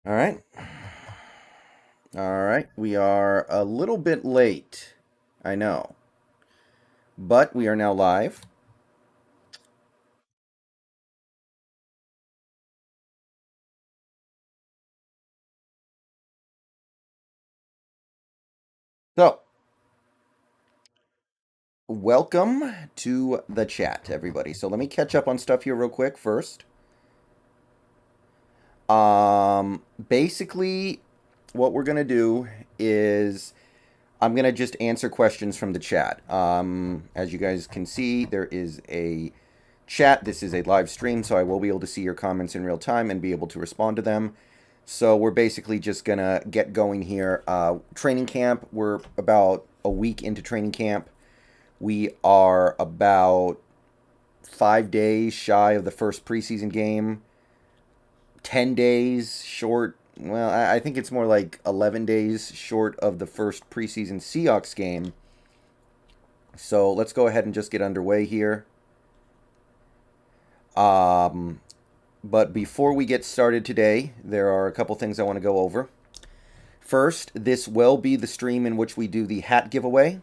All right. All right. We are a little bit late. I know. But we are now live. So, welcome to the chat, everybody. So, let me catch up on stuff here real quick first. Basically, what we're going to do is I'm going to just answer questions from the chat. As you guys can see, there is a chat. This is a live stream, so I will be able to see your comments in real time and be able to respond to them. So we're basically just going to get going here. Training camp, we're about a week into training camp. We are about 5 days shy of the first preseason game, 10 days short. Well, I think it's more like 11 days short of the first preseason Seahawks game. So let's go ahead and just get underway here. But before we get started today, there are a couple things I want to go over. First, this will be the stream in which we do the hat giveaway.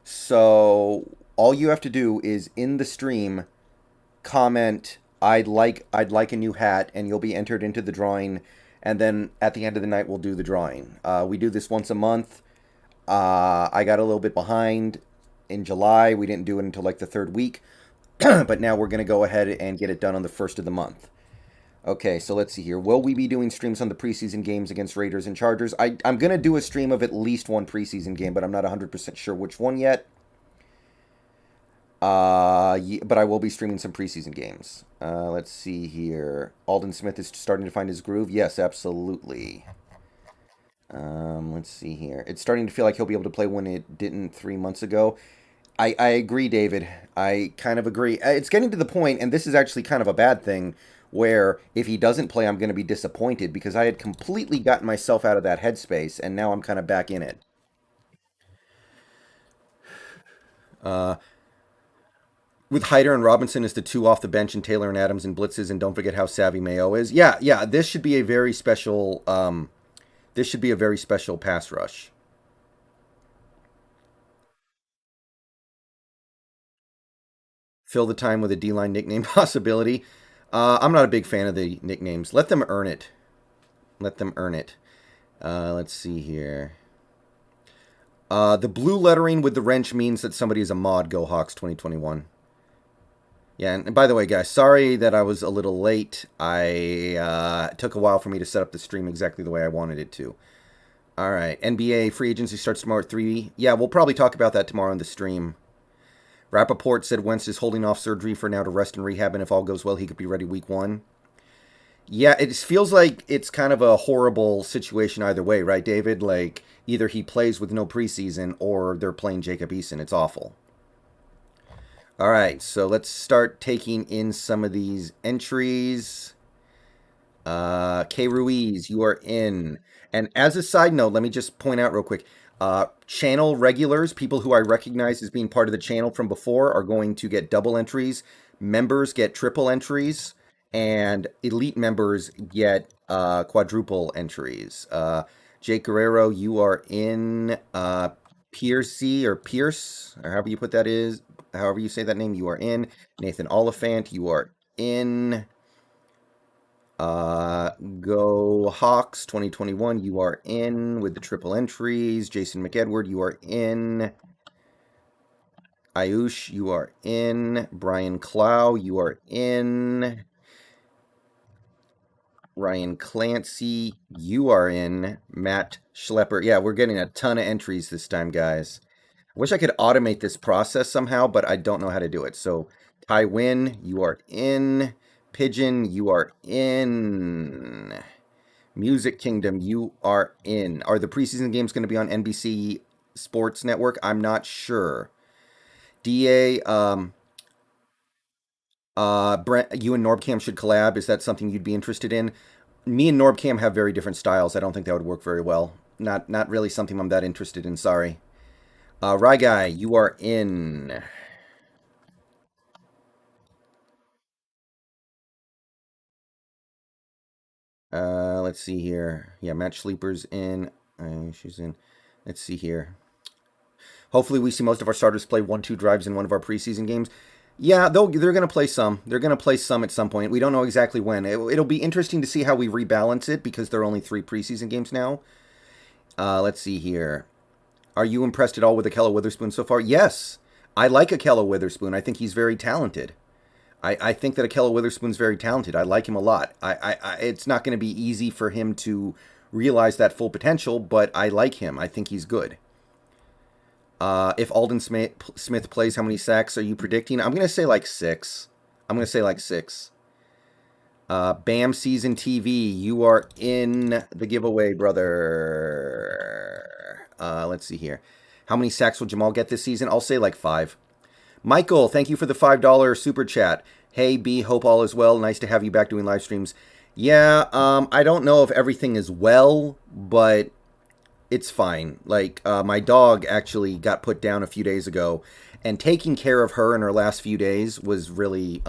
So all you have to do is in the stream comment I'd like a new hat, and you'll be entered into the drawing. And then at the end of the night, we'll do the drawing. We do this once a month. I got a little bit behind in July. We didn't do it until like the third week. But now we're going to go ahead and get it done on the first of the month. Okay, so let's see here. Will we be doing streams on the preseason games against Raiders and Chargers? I'm going to do a stream of at least one preseason game, but I'm not 100% sure which one yet. But I will be streaming some preseason games. Let's see here. Alden Smith is starting to find his groove. Yes, absolutely. Let's see here. It's starting to feel like he'll be able to play when it didn't 3 months ago. I agree, David. I kind of agree. It's getting to the point, and this is actually kind of a bad thing, where if he doesn't play, I'm going to be disappointed because I had completely gotten myself out of that headspace, and now I'm kind of back in it. Uh, with Hyder and Robinson as the two off the bench, and Taylor and Adams and blitzes, and don't forget how savvy Mayo is. Yeah. This should be a very special. This should be a very special pass rush. Fill the time with a D line nickname possibility. I'm not a big fan of the nicknames. Let them earn it. Let them earn it. Let's see here. The blue lettering with the wrench means that somebody is a mod. Go Hawks 2021. Yeah, and by the way, guys, sorry that I was a little late. It took a while for me to set up the stream exactly the way I wanted it to. All right, NBA free agency starts tomorrow at 3. Yeah, we'll probably talk about that tomorrow on the stream. Rappaport said Wentz is holding off surgery for now to rest and rehab, and if all goes well, he could be ready week 1. Yeah, it feels like it's kind of a horrible situation either way, right, David? Like, either he plays with no preseason or they're playing Jacob Eason. It's awful. All right, so let's start taking in some of these entries. K. Ruiz, you are in. And as a side note, let me just point out real quick. Channel regulars, people who I recognize as being part of the channel from before, are going to get double entries. Members get triple entries. And elite members get quadruple entries. Jake Guerrero, you are in. Piercy or Pierce, or however you put that is, however you say that name, you are in. Nathan Oliphant, you are in. Go Hawks 2021, you are in with the triple entries. Jason McEdward, you are in. Ayush, you are in. Brian Clow, you are in. Ryan Clancy, you are in. Matt Schlepper. Yeah, we're getting a ton of entries this time, guys. I wish I could automate this process somehow, but I don't know how to do it. So, Ty Win, you are in. Pigeon, you are in. Music Kingdom, you are in. Are the preseason games going to be on NBC Sports Network? I'm not sure. DA, Brent, you and Norbcam should collab. Is that something you'd be interested in? Me and Norbcam have very different styles. I don't think that would work very well. Not really something I'm that interested in. Sorry. Rye Guy, you are in. Let's see here. Yeah, Match Sleeper's in. She's in. Let's see here. Hopefully, we see most of our starters play 1-2 drives in one of our preseason games. Yeah, they're going to play some. They're going to play some at some point. We don't know exactly when. It'll be interesting to see how we rebalance it because there are only 3 preseason games now. Let's see here. Are you impressed at all with Ahkello Witherspoon so far? Yes. I like Ahkello Witherspoon. I think he's very talented. I think that Ahkello Witherspoon's very talented. I like him a lot. It's not going to be easy for him to realize that full potential, but I like him. I think he's good. If Alden Smith plays, how many sacks are you predicting? I'm going to say like 6. I'm going to say like 6. Bam Season TV, you are in the giveaway, brother. Let's see here. How many sacks will Jamal get this season? I'll say like 5. Michael, thank you for the $5 super chat. Hey, B, hope all is well. Nice to have you back doing live streams. Yeah, I don't know if everything is well, but it's fine. Like, my dog actually got put down a few days ago, and taking care of her in her last few days was really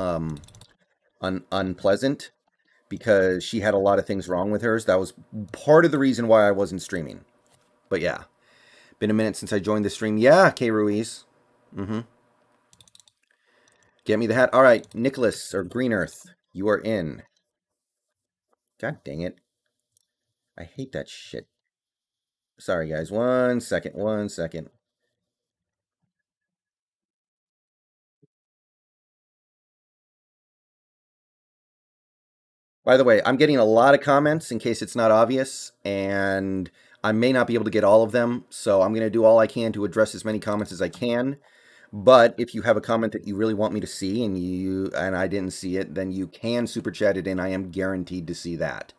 unpleasant because she had a lot of things wrong with hers. That was part of the reason why I wasn't streaming. But yeah, been a minute since I joined the stream. Yeah, K. Ruiz. Get me the hat. All right, Nicholas or Green Earth, you are in. God dang it. I hate that shit. Sorry, guys. 1 second. 1 second. By the way, I'm getting a lot of comments in case it's not obvious, and I may not be able to get all of them, so I'm going to do all I can to address as many comments as I can. But if you have a comment that you really want me to see and I didn't see it, then you can super chat it in. I am guaranteed to see that.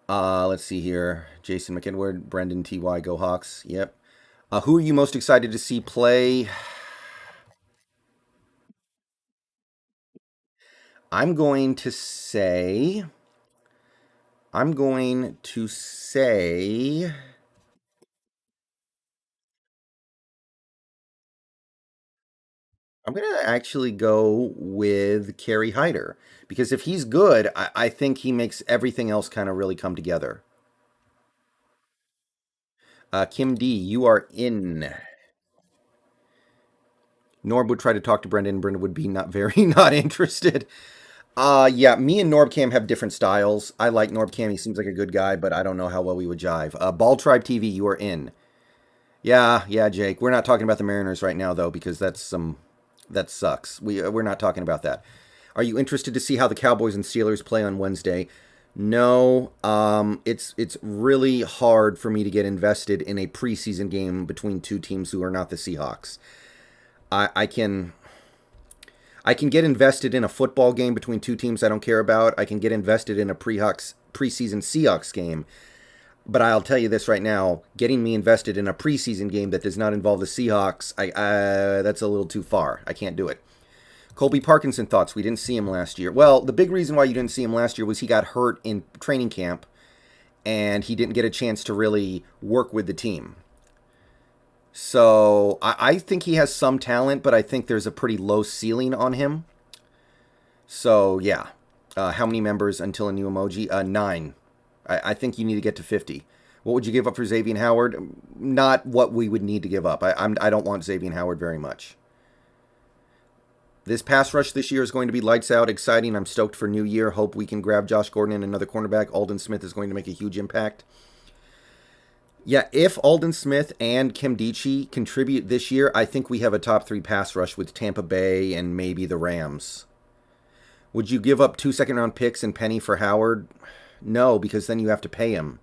Let's see here. Jason McEdward, Brendan TY, Go Hawks. Yep. Who are you most excited to see play? I'm going to say. I'm going to actually go with Kerry Hyder because if he's good, I think he makes everything else kind of really come together. Kim D, you are in. Norb would try to talk to Brendan. Brendan would be not very not interested. Yeah, me and Norbcam have different styles. I like Norbcam. He seems like a good guy, but I don't know how well we would jive. Ball Tribe TV, you are in. Yeah, Jake. We're not talking about the Mariners right now, though, because that sucks. We're not talking about that. Are you interested to see how the Cowboys and Steelers play on Wednesday? No. It's really hard for me to get invested in a preseason game between two teams who are not the Seahawks. I can get invested in a football game between two teams I don't care about. I can get invested in a preseason Seahawks game. But I'll tell you this right now, getting me invested in a preseason game that does not involve the Seahawks, that's a little too far. I can't do it. Colby Parkinson thoughts. We didn't see him last year. Well, the big reason why you didn't see him last year was he got hurt in training camp, and he didn't get a chance to really work with the team. So I think he has some talent, but I think there's a pretty low ceiling on him. So, yeah. How many members until a new emoji? 9. I think you need to get to 50. What would you give up for Xavier Howard? Not what we would need to give up. I don't want Xavier Howard very much. This pass rush this year is going to be lights out, exciting. I'm stoked for New Year. Hope we can grab Josh Gordon and another cornerback. Alden Smith is going to make a huge impact. Yeah, if Alden Smith and Nkemdiche contribute this year, I think we have a top 3 pass rush with Tampa Bay and maybe the Rams. Would you give up 2 second-round picks and Penny for Howard? No, because then you have to pay him.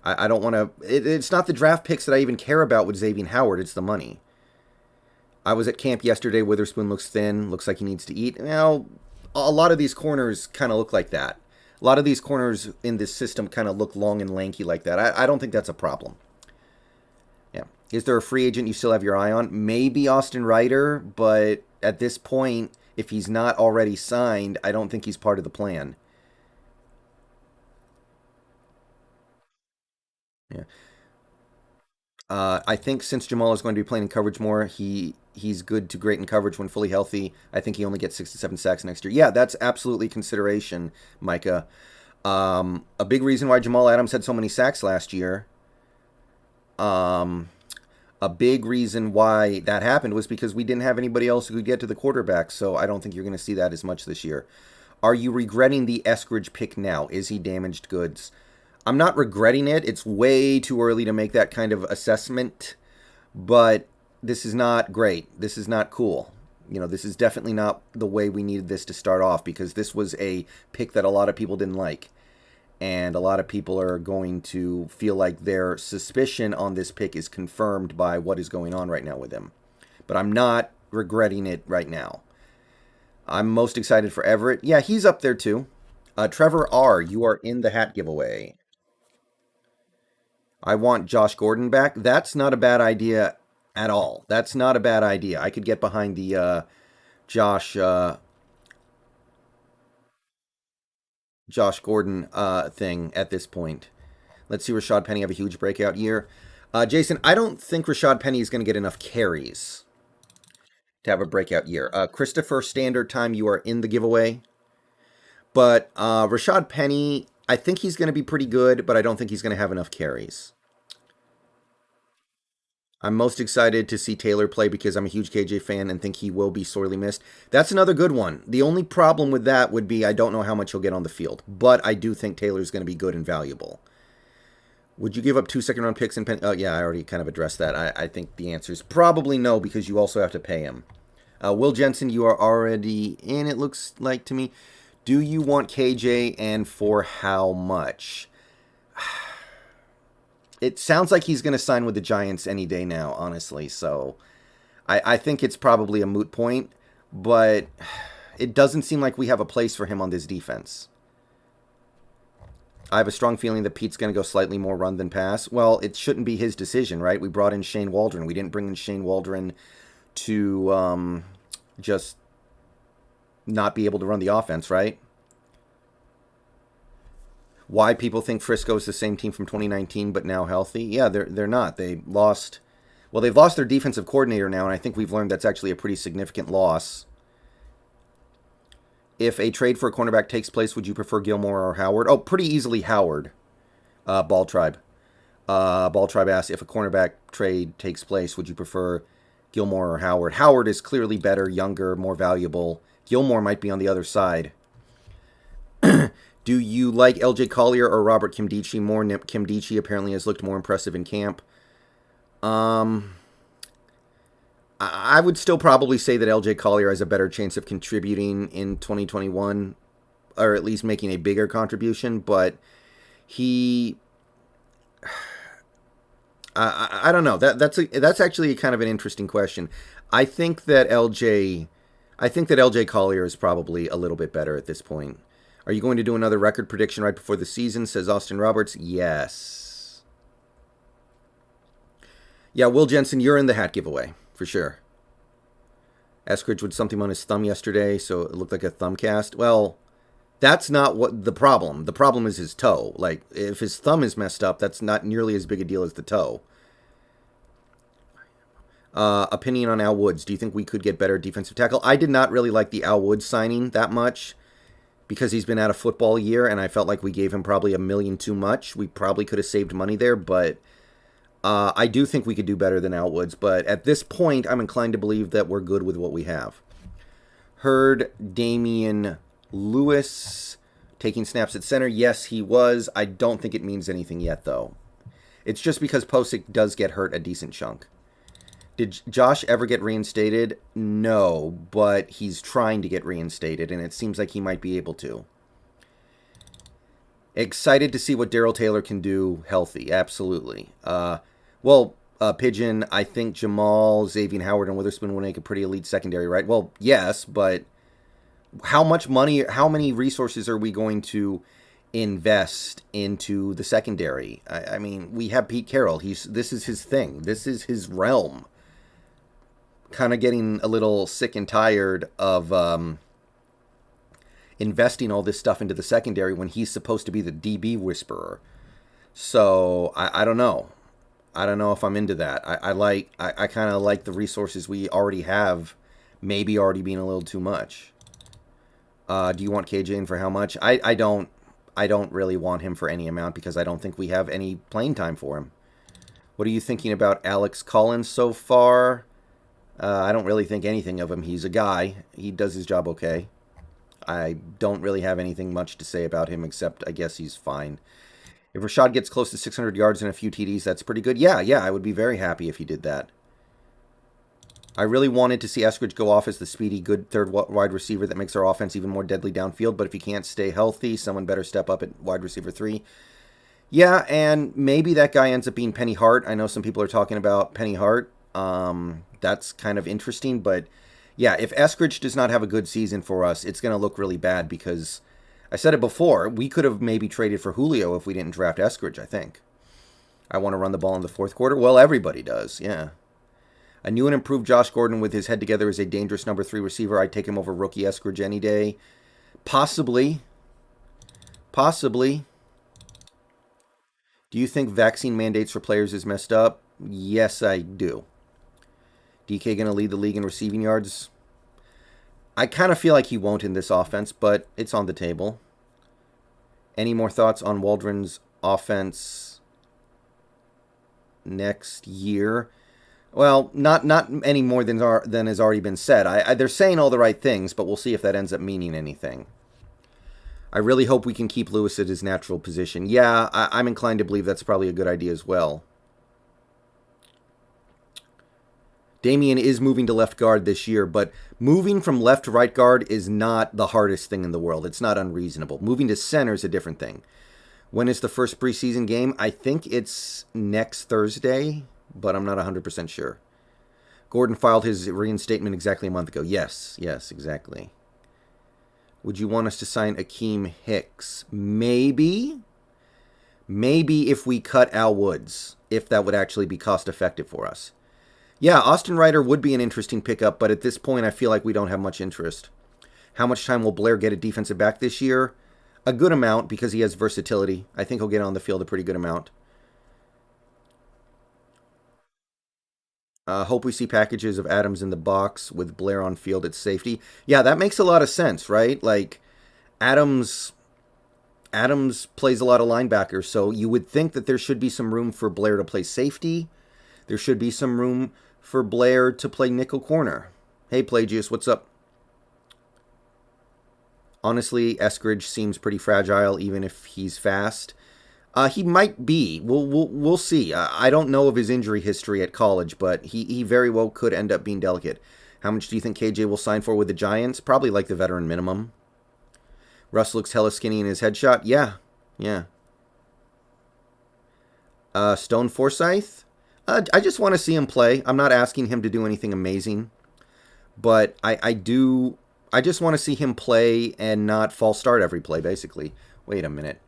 I don't want to... It's not the draft picks that I even care about with Xavier Howard. It's the money. I was at camp yesterday. Witherspoon looks thin. Looks like he needs to eat. Now, a lot of these corners kind of look like that. A lot of these corners in this system kind of look long and lanky like that. I don't think that's a problem. Yeah. Is there a free agent you still have your eye on? Maybe Austin Ryder, but at this point, if he's not already signed, I don't think he's part of the plan. Yeah. I think since Jamal is going to be playing in coverage more, he's good to great in coverage when fully healthy. I think he only gets 6 to 7 sacks next year. Yeah, that's absolutely consideration, Micah. A big reason why Jamal Adams had so many sacks last year. A big reason why that happened was because we didn't have anybody else who could get to the quarterback. So I don't think you're going to see that as much this year. Are you regretting the Eskridge pick now? Is he damaged goods? I'm not regretting it. It's way too early to make that kind of assessment. But this is not great. This is not cool. This is definitely not the way we needed this to start off, because this was a pick that a lot of people didn't like. And a lot of people are going to feel like their suspicion on this pick is confirmed by what is going on right now with him. But I'm not regretting it right now. I'm most excited for Everett. Yeah, he's up there too. Trevor R., you are in the hat giveaway. I want Josh Gordon back. That's not a bad idea at all. That's not a bad idea. I could get behind the Josh Gordon thing at this point. Let's see Rashad Penny have a huge breakout year. Jason, I don't think Rashad Penny is going to get enough carries to have a breakout year. Christopher, standard time, you are in the giveaway. But Rashad Penny, I think he's going to be pretty good, but I don't think he's going to have enough carries. I'm most excited to see Taylor play because I'm a huge KJ fan and think he will be sorely missed. That's another good one. The only problem with that would be I don't know how much he'll get on the field, but I do think Taylor's going to be good and valuable. Would you give up 2 second-round picks? Oh, yeah, I already kind of addressed that. I think the answer is probably no, because you also have to pay him. Will Jensen, you are already in, it looks like to me. Do you want KJ, and for how much? It sounds like he's going to sign with the Giants any day now, honestly. So I think it's probably a moot point, but it doesn't seem like we have a place for him on this defense. I have a strong feeling that Pete's going to go slightly more run than pass. Well, it shouldn't be his decision, right? We brought in Shane Waldron. We didn't bring in Shane Waldron to just not be able to run the offense, right? Why people think Frisco is the same team from 2019 but now healthy? Yeah, they're not. They've lost their defensive coordinator now, and I think we've learned that's actually a pretty significant loss. If a trade for a cornerback takes place, would you prefer Gilmore or Howard? Oh, pretty easily Howard. Ball Tribe. Ball Tribe asks, if a cornerback trade takes place, would you prefer Gilmore or Howard? Howard is clearly better, younger, more valuable. Gilmore might be on the other side. Do you like LJ Collier or Robert Kimdichie more? Kimdichie apparently has looked more impressive in camp. I would still probably say that LJ Collier has a better chance of contributing in 2021, or at least making a bigger contribution, but I don't know. That's actually kind of an interesting question. I think that LJ Collier is probably a little bit better at this point. Are you going to do another record prediction right before the season, says Austin Roberts? Yes. Yeah, Will Jensen, you're in the hat giveaway, for sure. Eskridge with something on his thumb yesterday, so it looked like a thumb cast. Well, that's not what the problem. The problem is his toe. Like, if his thumb is messed up, that's not nearly as big a deal as the toe. Opinion on Al Woods. Do you think we could get better defensive tackle? I did not really like the Al Woods signing that much, because he's been out of football a year, and I felt like we gave him probably $1 million too much. We probably could have saved money there, but I do think we could do better than Al Woods. But at this point, I'm inclined to believe that we're good with what we have. Heard Damian Lewis taking snaps at center. Yes, he was. I don't think it means anything yet, though. It's just because Posick does get hurt a decent chunk. Did Josh ever get reinstated? No, but he's trying to get reinstated, and it seems like he might be able to. Excited to see what Darrell Taylor can do healthy. Absolutely. Pigeon, I think Jamal, Xavier Howard, and Witherspoon will make a pretty elite secondary, right? Well, yes, but how much money, how many resources are we going to invest into the secondary? I mean, we have Pete Carroll. This is his thing. This is his realm. Kind of getting a little sick and tired of investing all this stuff into the secondary when he's supposed to be the DB whisperer. So I don't know. I don't know if I'm into that. I kind of like the resources we already have, maybe already being a little too much. Do you want KJ in for how much? I don't. I don't really want him for any amount because I don't think we have any playing time for him. What are you thinking about Alex Collins so far? I don't really think anything of him. He's a guy. He does his job okay. I don't really have anything much to say about him except I guess he's fine. If Rashad gets close to 600 yards and a few TDs, that's pretty good. Yeah, I would be very happy if he did that. I really wanted to see Eskridge go off as the speedy, good third wide receiver that makes our offense even more deadly downfield, but if he can't stay healthy, someone better step up at wide receiver 3. Yeah, and maybe that guy ends up being Penny Hart. I know some people are talking about Penny Hart. That's kind of interesting, but yeah, if Eskridge does not have a good season for us, it's going to look really bad because I said it before, we could have maybe traded for Julio if we didn't draft Eskridge, I think. I want to run the ball in the fourth quarter. Well, everybody does, yeah. A new and improved Josh Gordon with his head together as a dangerous number 3 receiver. I'd take him over rookie Eskridge any day. Possibly. Possibly. Do you think vaccine mandates for players is messed up? Yes, I do. DK going to lead the league in receiving yards? I kind of feel like he won't in this offense, but it's on the table. Any more thoughts on Waldron's offense next year? Well, not any more than has already been said. They're saying all the right things, but we'll see if that ends up meaning anything. I really hope we can keep Lewis at his natural position. Yeah, I'm inclined to believe that's probably a good idea as well. Damian is moving to left guard this year, but moving from left to right guard is not the hardest thing in the world. It's not unreasonable. Moving to center is a different thing. When is the first preseason game? I think it's next Thursday, but I'm not 100% sure. Gordon filed his reinstatement exactly a month ago. Yes, exactly. Would you want us to sign Akeem Hicks? Maybe. Maybe if we cut Al Woods, if that would actually be cost effective for us. Yeah, Austin Ryder would be an interesting pickup, but at this point I feel like we don't have much interest. How much time will Blair get at defensive back this year? A good amount because he has versatility. I think he'll get on the field a pretty good amount. Hope we see packages of Adams in the box with Blair on field at safety. Yeah, that makes a lot of sense, right? Like, Adams plays a lot of linebackers, so you would think that there should be some room for Blair to play safety. There should be some room for Blair to play nickel corner. Hey, Pelagius, what's up? Honestly, Eskridge seems pretty fragile, even if he's fast. He might be. We'll see. I don't know of his injury history at college, but he very well could end up being delicate. How much do you think KJ will sign for with the Giants? Probably like the veteran minimum. Russ looks hella skinny in his headshot. Yeah. Stone Forsyth? I just want to see him play. I'm not asking him to do anything amazing, but I just want to see him play and not false start every play, basically. Wait a minute.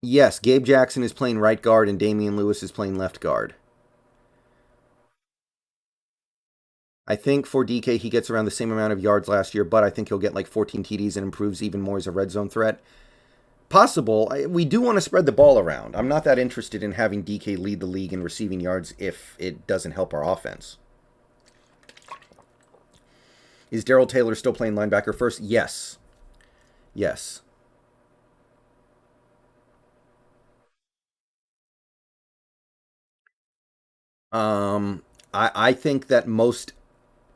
Yes, Gabe Jackson is playing right guard and Damian Lewis is playing left guard. I think for DK, he gets around the same amount of yards last year, but I think he'll get like 14 TDs and improves even more as a red zone threat. Possible. We do want to spread the ball around. I'm not that interested in having DK lead the league in receiving yards if it doesn't help our offense. Is Darrell Taylor still playing linebacker first? Yes. I think that most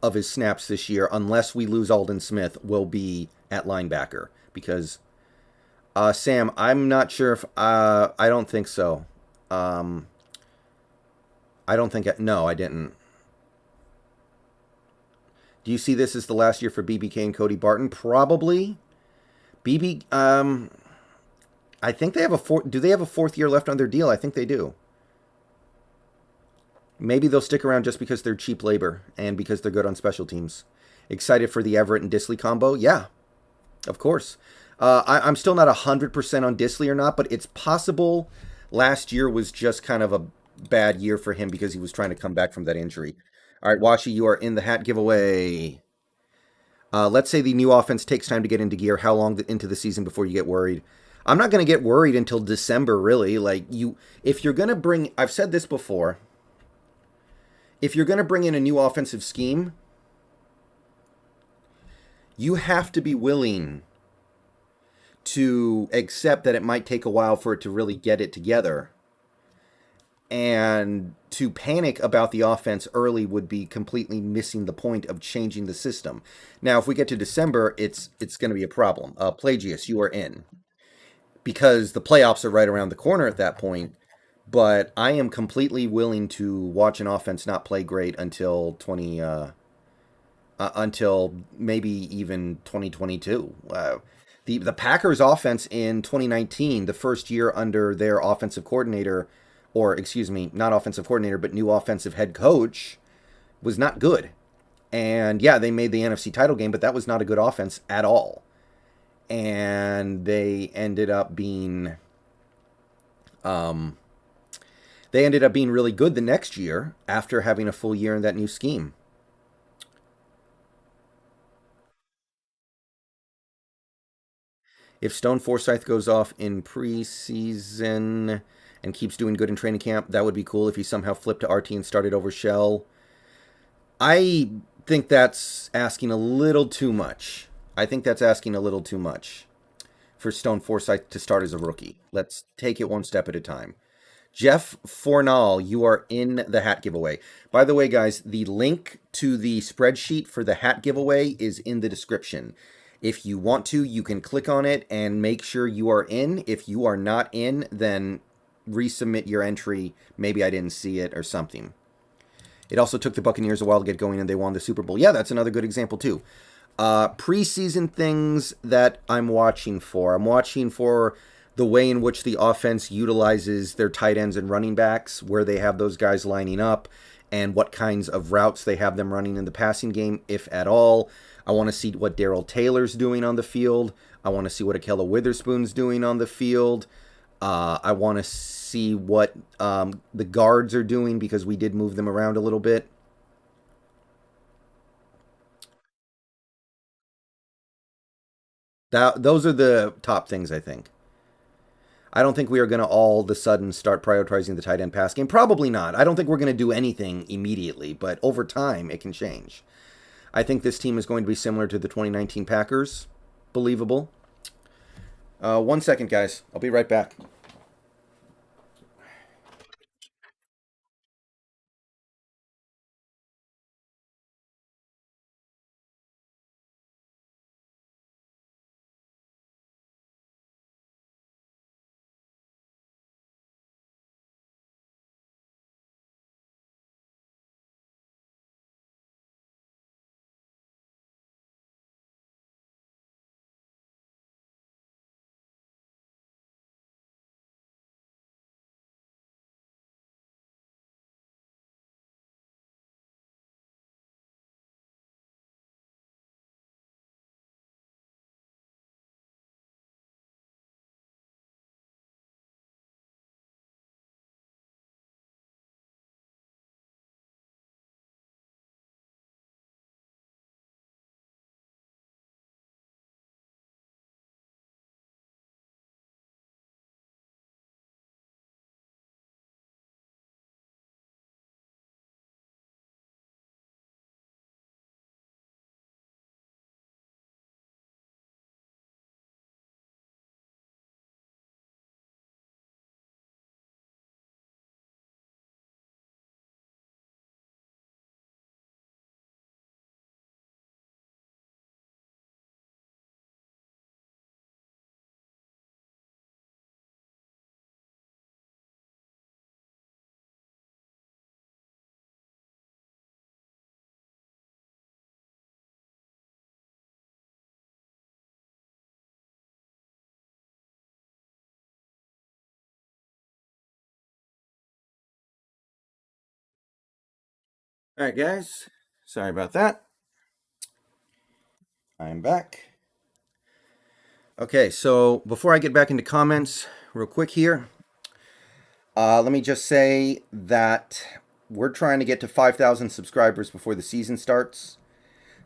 of his snaps this year, unless we lose Alden Smith, will be at linebacker. Because, Sam, I'm not sure if... I don't think so. I don't think... No, I didn't. Do you see this as the last year for BBK and Cody Barton? Probably. I think they have a do they have a fourth year left on their deal? I think they do. Maybe they'll stick around just because they're cheap labor and because they're good on special teams. Excited for the Everett and Disley combo? Yeah, of course. I'm still not 100% on Disley or not, but it's possible last year was just kind of a bad year for him because he was trying to come back from that injury. All right, Washi, you are in the hat giveaway. Let's say the new offense takes time to get into gear. How long into the season before you get worried? I'm not going to get worried until December, really. If you're going to bring... I've said this before. If you're going to bring in a new offensive scheme, you have to be willing to accept that it might take a while for it to really get it together. And to panic about the offense early would be completely missing the point of changing the system. Now, if we get to December, it's going to be a problem. Pelagius, you are in because the playoffs are right around the corner at that point. But I am completely willing to watch an offense not play great until until maybe even 2022. The Packers offense in 2019, the first year under their offensive coordinator, or excuse me, not offensive coordinator, but new offensive head coach, was not good. And yeah, they made the NFC title game, but that was not a good offense at all. And um, they ended up being really good the next year after having a full year in that new scheme. If Stone Forsythe goes off in preseason and keeps doing good in training camp, that would be cool if he somehow flipped to RT and started over Shell. I think that's asking a little too much. I think that's asking a little too much for Stone Forsythe to start as a rookie. Let's take it one step at a time. Jeff Fornall, you are in the hat giveaway. By the way, guys, the link to the spreadsheet for the hat giveaway is in the description. If you want to, you can click on it and make sure you are in. If you are not in, then resubmit your entry. Maybe I didn't see it or something. It also took the Buccaneers a while to get going and they won the Super Bowl. Yeah, that's another good example, too. Preseason things that I'm watching for. I'm watching for the way in which the offense utilizes their tight ends and running backs, where they have those guys lining up, and what kinds of routes they have them running in the passing game, if at all. I want to see what Darrell Taylor's doing on the field. I want to see what Akella Witherspoon's doing on the field. I want to see what the guards are doing because we did move them around a little bit. Those are the top things, I think. I don't think we are going to all of a sudden start prioritizing the tight end pass game. Probably not. I don't think we're going to do anything immediately, but over time it can change. I think this team is going to be similar to the 2019 Packers. Believable. 1 second, guys. I'll be right back. All right, guys. Sorry about that. I'm back. Okay, so before I get back into comments, real quick here, let me just say that we're trying to get to 5,000 subscribers before the season starts.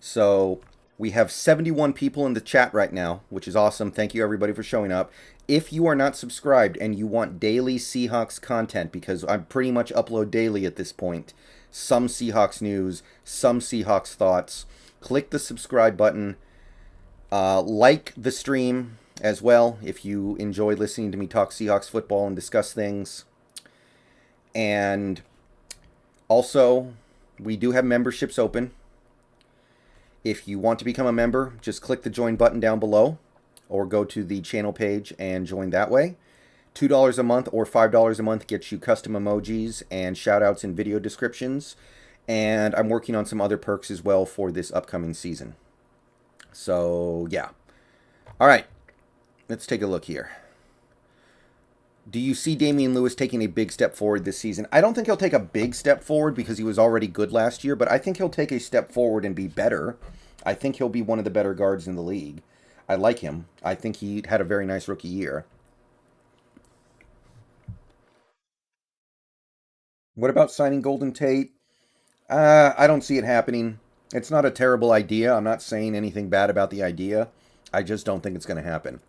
So We have 71 people in the chat right now, which is awesome. Thank you, everybody, for showing up. If you are not subscribed and you want daily Seahawks content, because I pretty much upload daily at this point, some Seahawks news, some Seahawks thoughts, click the subscribe button. Like the stream as well if you enjoy listening to me talk Seahawks football and discuss things. And also, we do have memberships open. If you want to become a member, just click the join button down below or go to the channel page and join that way. $2 a month or $5 a month gets you custom emojis and shout-outs and video descriptions. And I'm working on some other perks as well for this upcoming season. So, yeah. All right. Let's take a look here. Do you see Damian Lewis taking a big step forward this season? I don't think he'll take a big step forward because he was already good last year, but I think he'll take a step forward and be better. I think he'll be one of the better guards in the league. I like him. I think he had a very nice rookie year. What about signing Golden Tate? I don't see it happening. It's not a terrible idea. I'm not saying anything bad about the idea. I just don't think it's going to happen.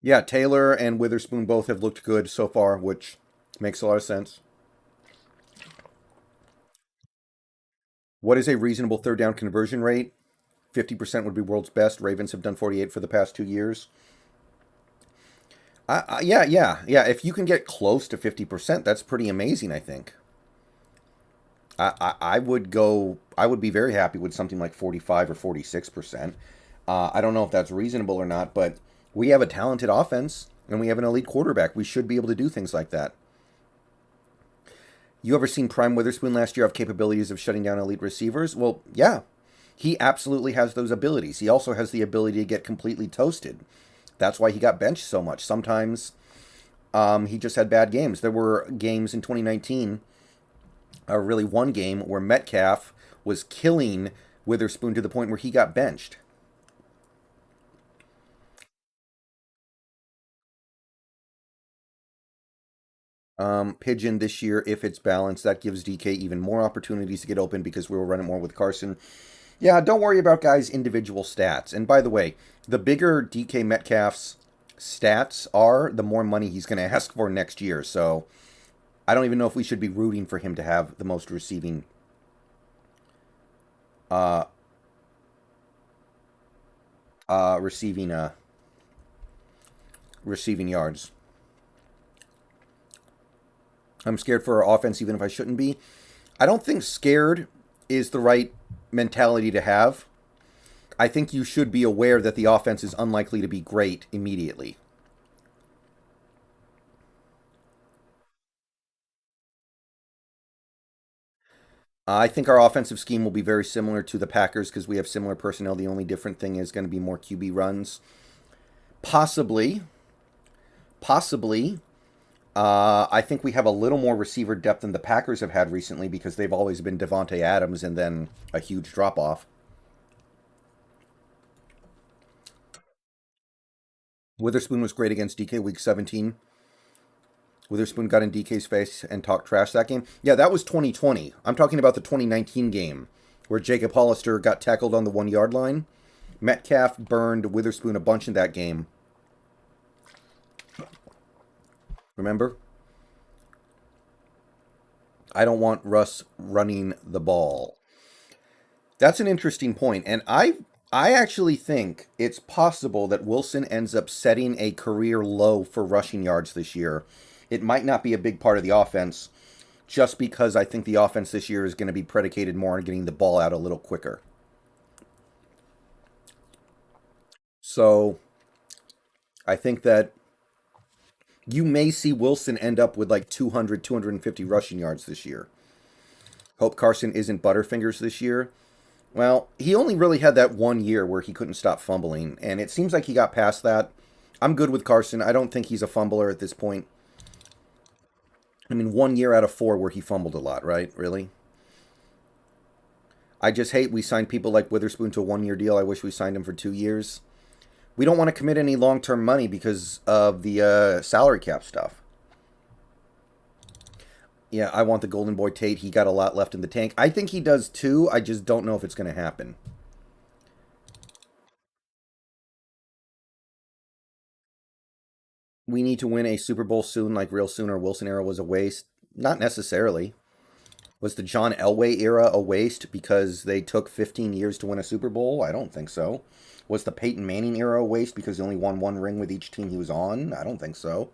Yeah, Taylor and Witherspoon both have looked good so far, which makes a lot of sense. What is a reasonable third down conversion rate? 50% would be world's best. Ravens have done 48 for the past 2 years. Yeah. If you can get close to 50%, that's pretty amazing, I think. I would go. I would be very happy with something like 45 or 46%. I don't know if that's reasonable or not, but we have a talented offense and we have an elite quarterback. We should be able to do things like that. You ever seen Prime Witherspoon last year have capabilities of shutting down elite receivers? Well, yeah. He absolutely has those abilities. He also has the ability to get completely toasted. That's why he got benched so much. Sometimes he just had bad games. There were games in 2019, or really one game, where Metcalf was killing Witherspoon to the point where he got benched. Pigeon this year, if it's balanced, that gives DK even more opportunities to get open because we will run it more with Carson. Yeah, don't worry about guys' individual stats. And by the way, the bigger DK Metcalf's stats are, the more money he's going to ask for next year. So I don't even know if we should be rooting for him to have the most receiving receiving yards. I'm scared for our offense, even if I shouldn't be. I don't think scared is the right mentality to have. I think you should be aware that the offense is unlikely to be great immediately. I think our offensive scheme will be very similar to the Packers because we have similar personnel. The only different thing is going to be more QB runs. Possibly. I think we have a little more receiver depth than the Packers have had recently because they've always been Devontae Adams and then a huge drop-off. Witherspoon was great against DK week 17. Witherspoon got in DK's face and talked trash that game. Yeah, that was 2020. I'm talking about the 2019 game where Jacob Hollister got tackled on the 1-yard line. Metcalf burned Witherspoon a bunch in that game. Remember? I don't want Russ running the ball. That's an interesting point, and I actually think it's possible that Wilson ends up setting a career low for rushing yards this year. It might not be a big part of the offense, just because I think the offense this year is going to be predicated more on getting the ball out a little quicker. So I think that you may see Wilson end up with like 200, 250 rushing yards this year. Hope Carson isn't Butterfingers this year. Well, he only really had that 1 year where he couldn't stop fumbling, and it seems like he got past that. I'm good with Carson. I don't think he's a fumbler at this point. I mean, 1 year out of 4 where he fumbled a lot, right? Really? I just hate we signed people like Witherspoon to a 1-year deal. I wish we signed him for 2 years. We don't want to commit any long-term money because of the salary cap stuff. Yeah, I want the Golden Boy Tate. He got a lot left in the tank. I think he does too. I just don't know if it's going to happen. We need to win a Super Bowl soon, like real soon, or Wilson era was a waste. Not necessarily. Was the John Elway era a waste because they took 15 years to win a Super Bowl? I don't think so. Was the Peyton Manning era a waste because he only won one ring with each team he was on? I don't think so.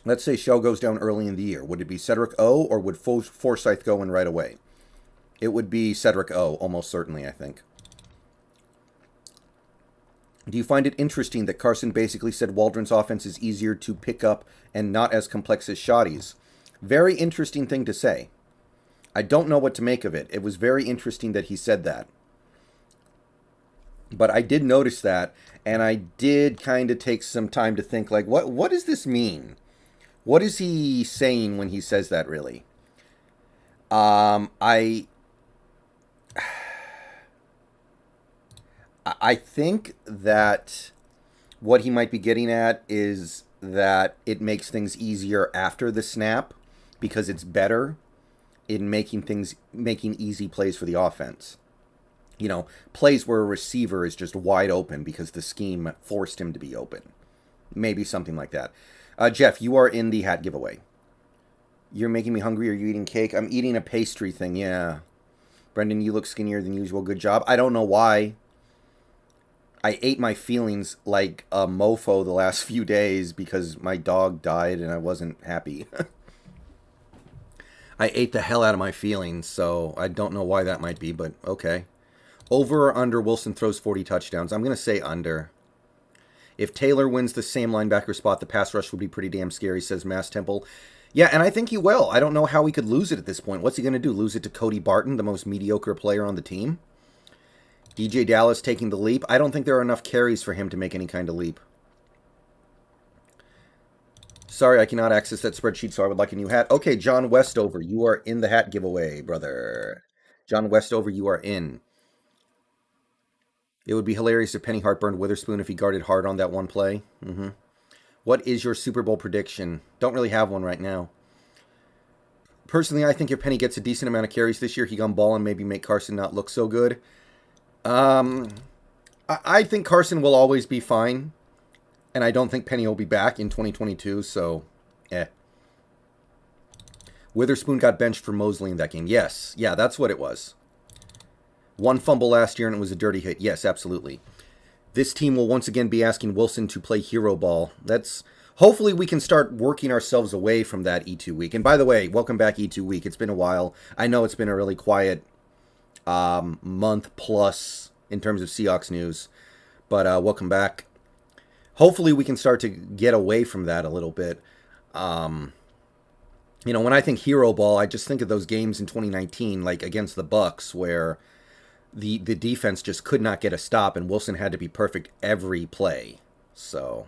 Let's say Shell goes down early in the year. Would it be Cedric O or would Forsyth go in right away? It would be Cedric O, almost certainly, I think. Do you find it interesting that Carson basically said Waldron's offense is easier to pick up and not as complex as Shoddy's? Very interesting thing to say. I don't know what to make of it. It was very interesting that he said that. But I did notice that, and I did kind of take some time to think, like, what does this mean? What is he saying when he says that, really? I I think that what he might be getting at is that it makes things easier after the snap because it's better in making easy plays for the offense. You know, plays where a receiver is just wide open because the scheme forced him to be open. Maybe something like that. Jeff, you are in the hat giveaway. You're making me hungry. Are you eating cake? I'm eating a pastry thing, yeah. Brendan, you look skinnier than usual. Good job. I don't know why. I ate my feelings like a mofo the last few days because my dog died and I wasn't happy. I ate the hell out of my feelings, so I don't know why that might be, but okay. Over or under Wilson throws 40 touchdowns? I'm going to say under. If Taylor wins the same linebacker spot, the pass rush would be pretty damn scary, says Mass Temple. Yeah, and I think he will. I don't know how he could lose it at this point. What's he going to do? Lose it to Cody Barton, the most mediocre player on the team? DJ Dallas taking the leap? I don't think there are enough carries for him to make any kind of leap. Sorry, I cannot access that spreadsheet, so I would like a new hat. Okay, John Westover, you are in the hat giveaway, brother. John Westover, you are in. It would be hilarious if Penny heartburned Witherspoon if he guarded hard on that one play. What is your Super Bowl prediction? Don't really have one right now. Personally, I think if Penny gets a decent amount of carries this year, he can ball and maybe make Carson not look so good. Um, I think Carson will always be fine, and I don't think Penny will be back in 2022. So, eh. Witherspoon got benched for Mosley in that game. Yes, yeah, that's what it was. One fumble last year and it was a dirty hit. Yes, absolutely. This team will once again be asking Wilson to play hero ball. That's hopefully we can start working ourselves away from that E2 week. And by the way, welcome back E2 week. It's been a while. I know it's been a really quiet month plus in terms of Seahawks news, but welcome back. Hopefully we can start to get away from that a little bit. You know, when I think hero ball, I just think of those games in 2019, like against the Bucks, where the defense just could not get a stop, and Wilson had to be perfect every play. So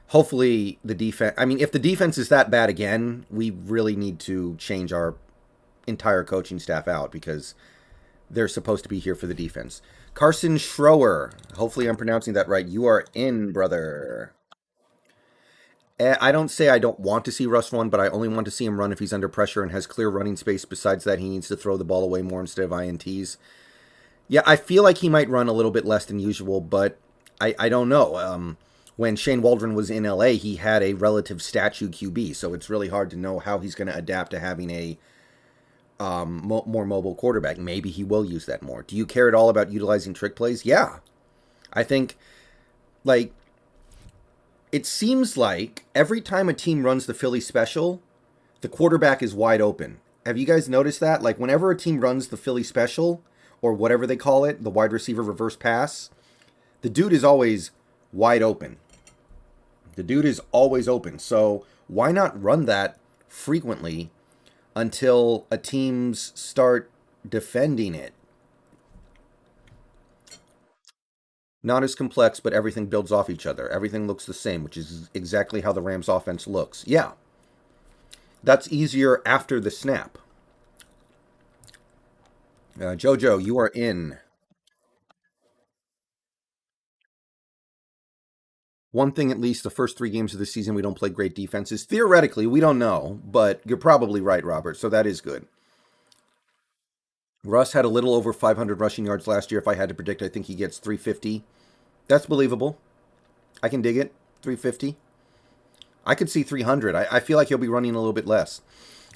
hopefully the defense. I mean, if the defense is that bad again, we really need to change our entire coaching staff out because they're supposed to be here for the defense. Carson Schroer. Hopefully I'm pronouncing that right. You are in, brother. I don't say I don't want to see Russ run, but I only want to see him run if he's under pressure and has clear running space. Besides that, he needs to throw the ball away more instead of INTs. Yeah, I feel like he might run a little bit less than usual, but I don't know. When Shane Waldron was in LA, he had a relative statue QB, so it's really hard to know how he's going to adapt to having a more mobile quarterback. Maybe he will use that more. Do you care at all about utilizing trick plays? Yeah. I think, like, it seems like every time a team runs the Philly special, the quarterback is wide open. Have you guys noticed that? Like, whenever a team runs the Philly special, or whatever they call it, the wide receiver reverse pass, the dude is always wide open. The dude is always open. So why not run that frequently until a teams start defending it? Not as complex, but everything builds off each other. Everything looks the same, which is exactly how the Rams offense looks. Yeah. That's easier after the snap. Jojo, you are in. One thing, at least, the first 3 games of the season, we don't play great defenses. Theoretically, we don't know, but you're probably right, Robert, so that is good. Russ had a little over 500 rushing yards last year. If I had to predict, I think he gets 350. That's believable. I can dig it. 350. I could see 300. I feel like he'll be running a little bit less.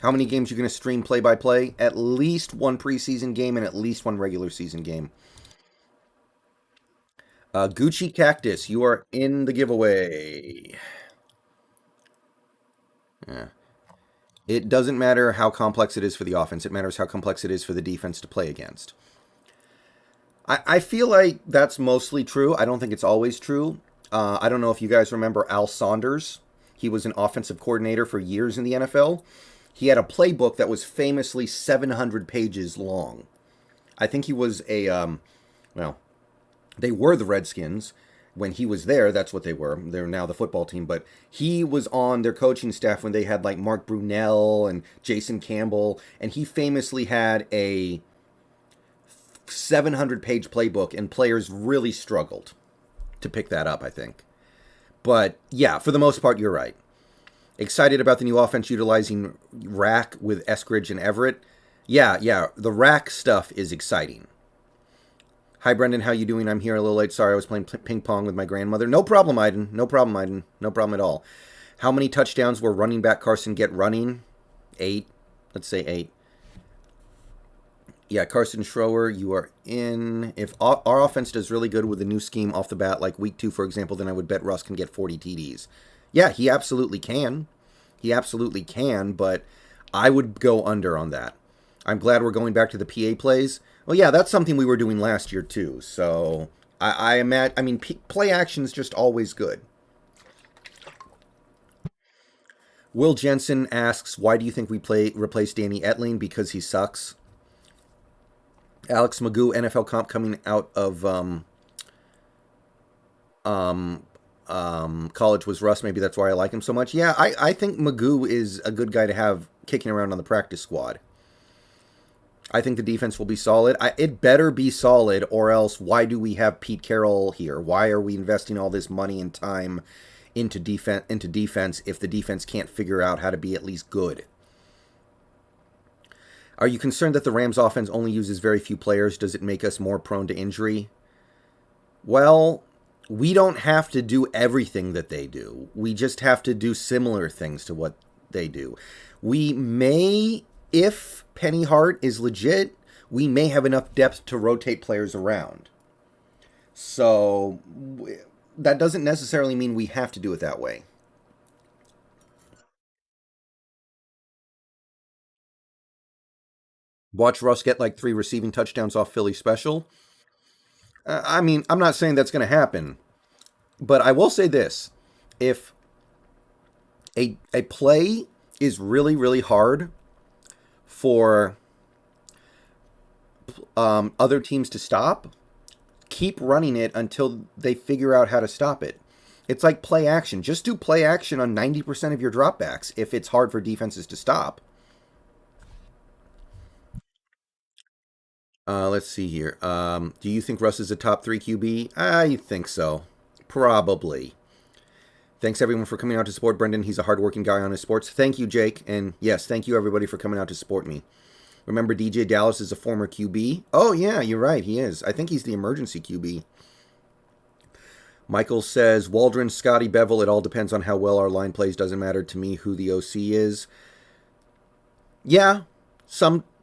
How many games are you going to stream play-by-play? At least one preseason game and at least one regular season game. Gucci Cactus, you are in the giveaway. Yeah. It doesn't matter how complex it is for the offense. It matters how complex it is for the defense to play against. I feel like that's mostly true. I don't think it's always true. I don't know if you guys remember Al Saunders. He was an offensive coordinator for years in the NFL. He had a playbook that was famously 700 pages long. I think he was well, they were the Redskins. When he was there, that's what they were. They're now the football team. But he was on their coaching staff when they had like Mark Brunell and Jason Campbell. And he famously had a 700-page playbook, and players really struggled to pick that up, I think. But yeah, for the most part, you're right. Excited about the new offense utilizing rack with Eskridge and Everett. Yeah, the rack stuff is exciting. Hi, Brendan. How you doing? I'm here a little late. Sorry, I was playing ping pong with my grandmother. No problem, Iden. No problem at all. How many touchdowns will running back Carson get running? 8. Let's say 8. Yeah, Carson Schroer, you are in. If our offense does really good with the new scheme off the bat, like week 2, for example, then I would bet Russ can get 40 TDs. Yeah, he absolutely can. But I would go under on that. I'm glad we're going back to the PA plays. Well, yeah, that's something we were doing last year too. So I mean, play action is just always good. Will Jensen asks, why do you think we replace Danny Etling? Because he sucks. Alex Magoo, NFL comp coming out of college was Russ. Maybe that's why I like him so much. Yeah, I think Magoo is a good guy to have kicking around on the practice squad. I think the defense will be solid. It better be solid, or else why do we have Pete Carroll here? Why are we investing all this money and time into defense if the defense can't figure out how to be at least good? Are you concerned that the Rams offense only uses very few players? Does it make us more prone to injury? Well, we don't have to do everything that they do. We just have to do similar things to what they do. We may, if Penny Hart is legit, we may have enough depth to rotate players around. So that doesn't necessarily mean we have to do it that way. Watch Russ get like 3 receiving touchdowns off Philly special. I mean, I'm not saying that's going to happen, but I will say this. If a play is really, really hard for other teams to stop, keep running it until they figure out how to stop it. It's like play action. Just do play action on 90% of your dropbacks if it's hard for defenses to stop. Let's see here. Do you think Russ is a top 3 QB? I think so. Probably. Thanks, everyone, for coming out to support Brendan. He's a hardworking guy on his sports. Thank you, Jake. And yes, thank you, everybody, for coming out to support me. Remember, DJ Dallas is a former QB? Oh, yeah, you're right. He is. I think he's the emergency QB. Michael says, Waldron, Scotty, Bevel, it all depends on how well our line plays. Doesn't matter to me who the OC is. Yeah,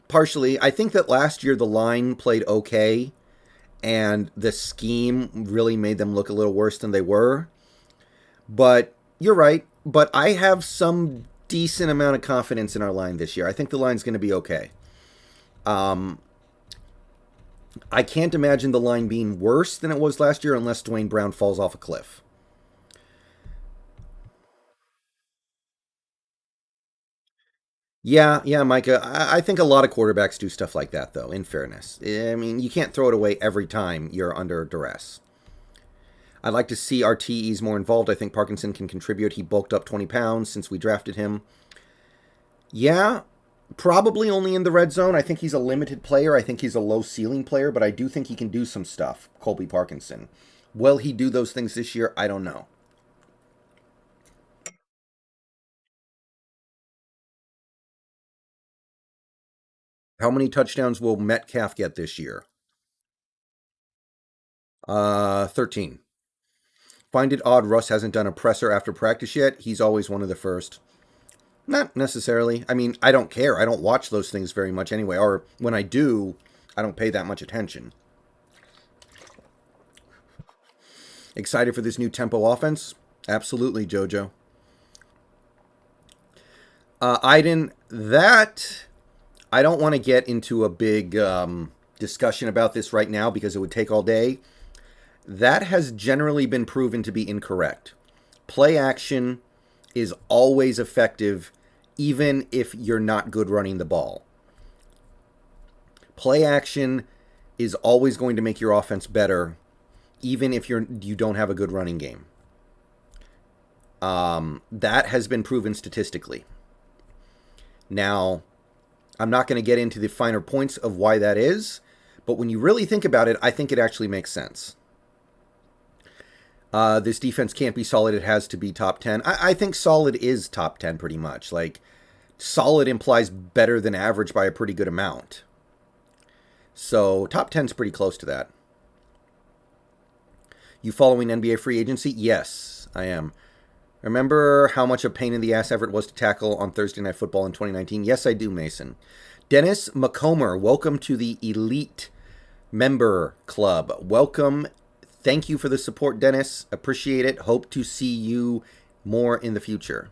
partially. I think that last year the line played okay, and the scheme really made them look a little worse than they were. But you're right. But I have some decent amount of confidence in our line this year. I think the line's going to be okay. I can't imagine the line being worse than it was last year unless Dwayne Brown falls off a cliff. Yeah, Micah. I think a lot of quarterbacks do stuff like that, though, in fairness. I mean, you can't throw it away every time you're under duress. I'd like to see our TEs more involved. I think Parkinson can contribute. He bulked up 20 pounds since we drafted him. Yeah, probably only in the red zone. I think he's a limited player. I think he's a low ceiling player, but I do think he can do some stuff, Colby Parkinson. Will he do those things this year? I don't know. How many touchdowns will Metcalf get this year? 13. Find it odd Russ hasn't done a presser after practice yet. He's always one of the first. Not necessarily. I mean, I don't care. I don't watch those things very much anyway. Or when I do, I don't pay that much attention. Excited for this new tempo offense? Absolutely, JoJo. Ihde, that... I don't want to get into a big discussion about this right now because it would take all day. That has generally been proven to be incorrect. Play action is always effective even if you're not good running the ball. Play action is always going to make your offense better even if you don't have a good running game. That has been proven statistically. Now, I'm not going to get into the finer points of why that is, but when you really think about it, I think it actually makes sense. This defense can't be solid. It has to be top 10. I think solid is top 10 pretty much. Like, solid implies better than average by a pretty good amount. So, top 10 is pretty close to that. You following NBA free agency? Yes, I am. Remember how much a pain in the ass Everett was to tackle on Thursday Night Football in 2019? Yes, I do, Mason. Dennis McComber, welcome to the Elite Member Club. Welcome. Thank you for the support, Dennis. Appreciate it. Hope to see you more in the future.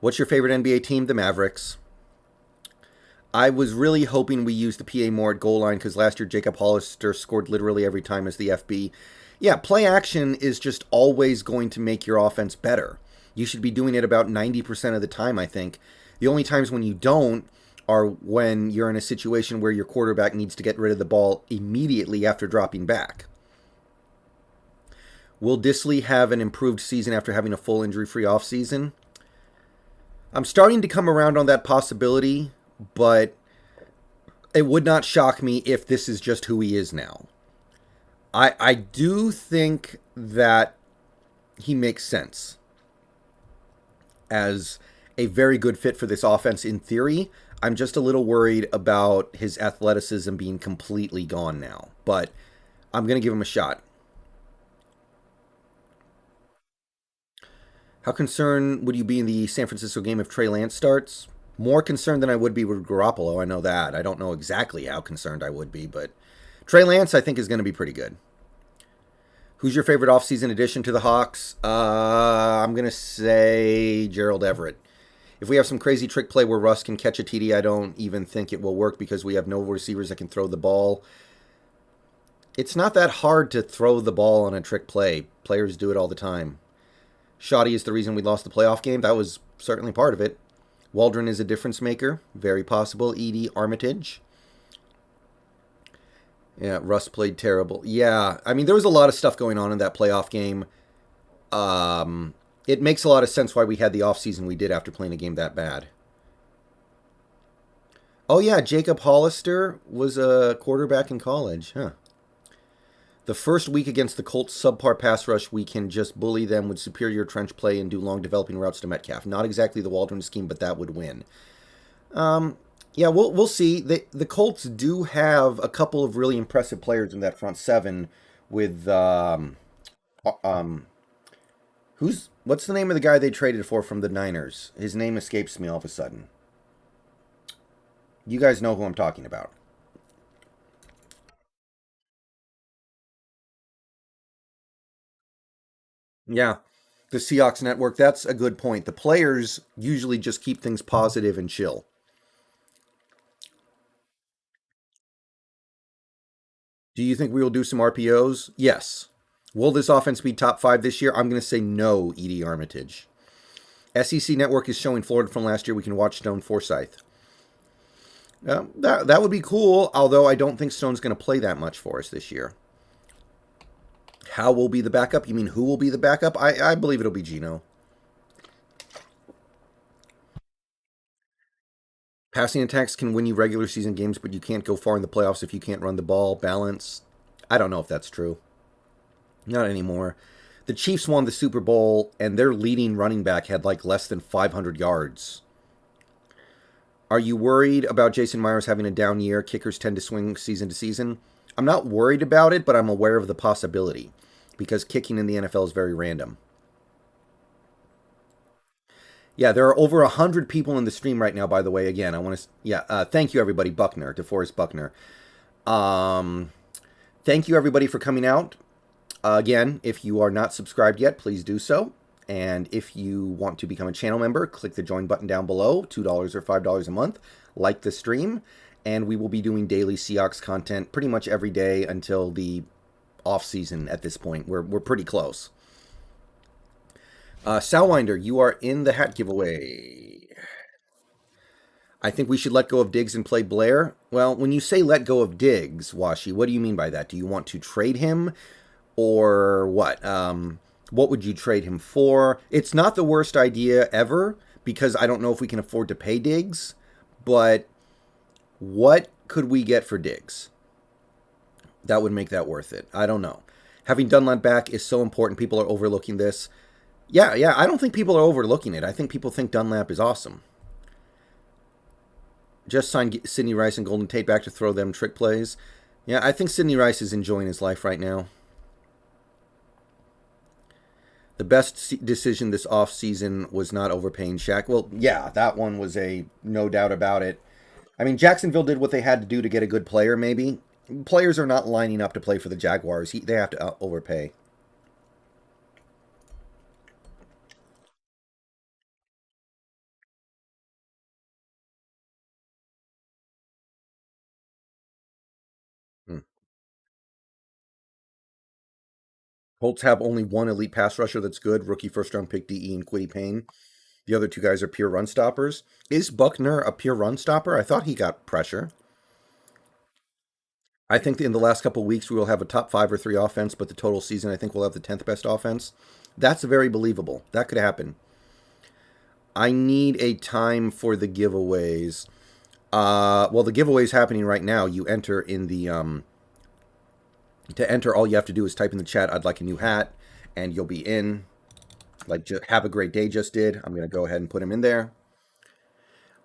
What's your favorite NBA team? The Mavericks. I was really hoping we used the PA more at goal line because last year Jacob Hollister scored literally every time as the FB. Yeah, play action is just always going to make your offense better. You should be doing it about 90% of the time, I think. The only times when you don't are when you're in a situation where your quarterback needs to get rid of the ball immediately after dropping back. Will Disley have an improved season after having a full injury-free offseason? I'm starting to come around on that possibility, but it would not shock me if this is just who he is now. I do think that he makes sense as a very good fit for this offense in theory. I'm just a little worried about his athleticism being completely gone now, but I'm going to give him a shot. How concerned would you be in the San Francisco game if Trey Lance starts? More concerned than I would be with Garoppolo, I know that. I don't know exactly how concerned I would be, but Trey Lance I think is going to be pretty good. Who's your favorite offseason addition to the Hawks? I'm going to say Gerald Everett. If we have some crazy trick play where Russ can catch a TD, I don't even think it will work because we have no receivers that can throw the ball. It's not that hard to throw the ball on a trick play. Players do it all the time. Shoddy is the reason we lost the playoff game. That was certainly part of it. Waldron is a difference maker. Very possible. Ihde Armitage. Yeah, Russ played terrible. Yeah, I mean, there was a lot of stuff going on in that playoff game. It makes a lot of sense why we had the offseason we did after playing a game that bad. Oh, yeah, Jacob Hollister was a quarterback in college. Huh. The first week against the Colts subpar pass rush, we can just bully them with superior trench play and do long developing routes to Metcalf. Not exactly the Waldron scheme, but that would win. Yeah, we'll see. The Colts do have a couple of really impressive players in that front seven with what's the name of the guy they traded for from the Niners? His name escapes me all of a sudden. You guys know who I'm talking about. Yeah, the Seahawks network, that's a good point. The players usually just keep things positive and chill. Do you think we will do some RPOs? Yes. Will this offense be top 5 this year? I'm going to say no, Ihde Armitage. SEC Network is showing Florida from last year. We can watch Stone Forsyth. That would be cool, although I don't think Stone's going to play that much for us this year. How will be the backup? You mean who will be the backup? I believe it'll be Geno. Passing attacks can win you regular season games, but you can't go far in the playoffs if you can't run the ball. Balance. I don't know if that's true. Not anymore. The Chiefs won the Super Bowl, and their leading running back had like less than 500 yards. Are you worried about Jason Myers having a down year? Kickers tend to swing season to season. I'm not worried about it, but I'm aware of the possibility because kicking in the NFL is very random. Yeah, there are over 100 people in the stream right now, by the way. Again, I want to, thank you, everybody. Buckner, DeForest Buckner. Um, Thank you, everybody, for coming out. Again, if you are not subscribed yet, please do so. And if you want to become a channel member, click the join button down below, $2 or $5 a month. Like the stream, and we will be doing daily Seahawks content pretty much every day until the off season. At this point, we're pretty close. Salwinder, you are in the hat giveaway. I think we should let go of Diggs and play Blair. Well, when you say let go of Diggs, Washi, what do you mean by that? Do you want to trade him, or what? What would you trade him for? It's not the worst idea ever, because I don't know if we can afford to pay Diggs, but what could we get for Diggs that would make that worth it? I don't know. Having Dunlap back is so important. People are overlooking this. Yeah, I don't think people are overlooking it. I think people think Dunlap is awesome. Just signed Sidney Rice and Golden Tate back to throw them trick plays. Yeah, I think Sidney Rice is enjoying his life right now. The best decision this offseason was not overpaying Shaq. Well, yeah, that one was a no doubt about it. I mean, Jacksonville did what they had to do to get a good player, maybe. Players are not lining up to play for the Jaguars. They have to overpay. Hmm. Colts have only one elite pass rusher that's good, rookie first-round pick DE and Quiddy Payne. The other two guys are pure run stoppers. Is Buckner a pure run stopper? I thought he got pressure. I think in the last couple of weeks we will have a top 5 or 3 offense, but the total season I think we'll have the 10th best offense. That's very believable. That could happen. I need a time for the giveaways. Well, the giveaway is happening right now. You enter in the to enter, all you have to do is type in the chat, "I'd like a new hat," and you'll be in. Like, have a great day just did. I'm going to go ahead and put him in there.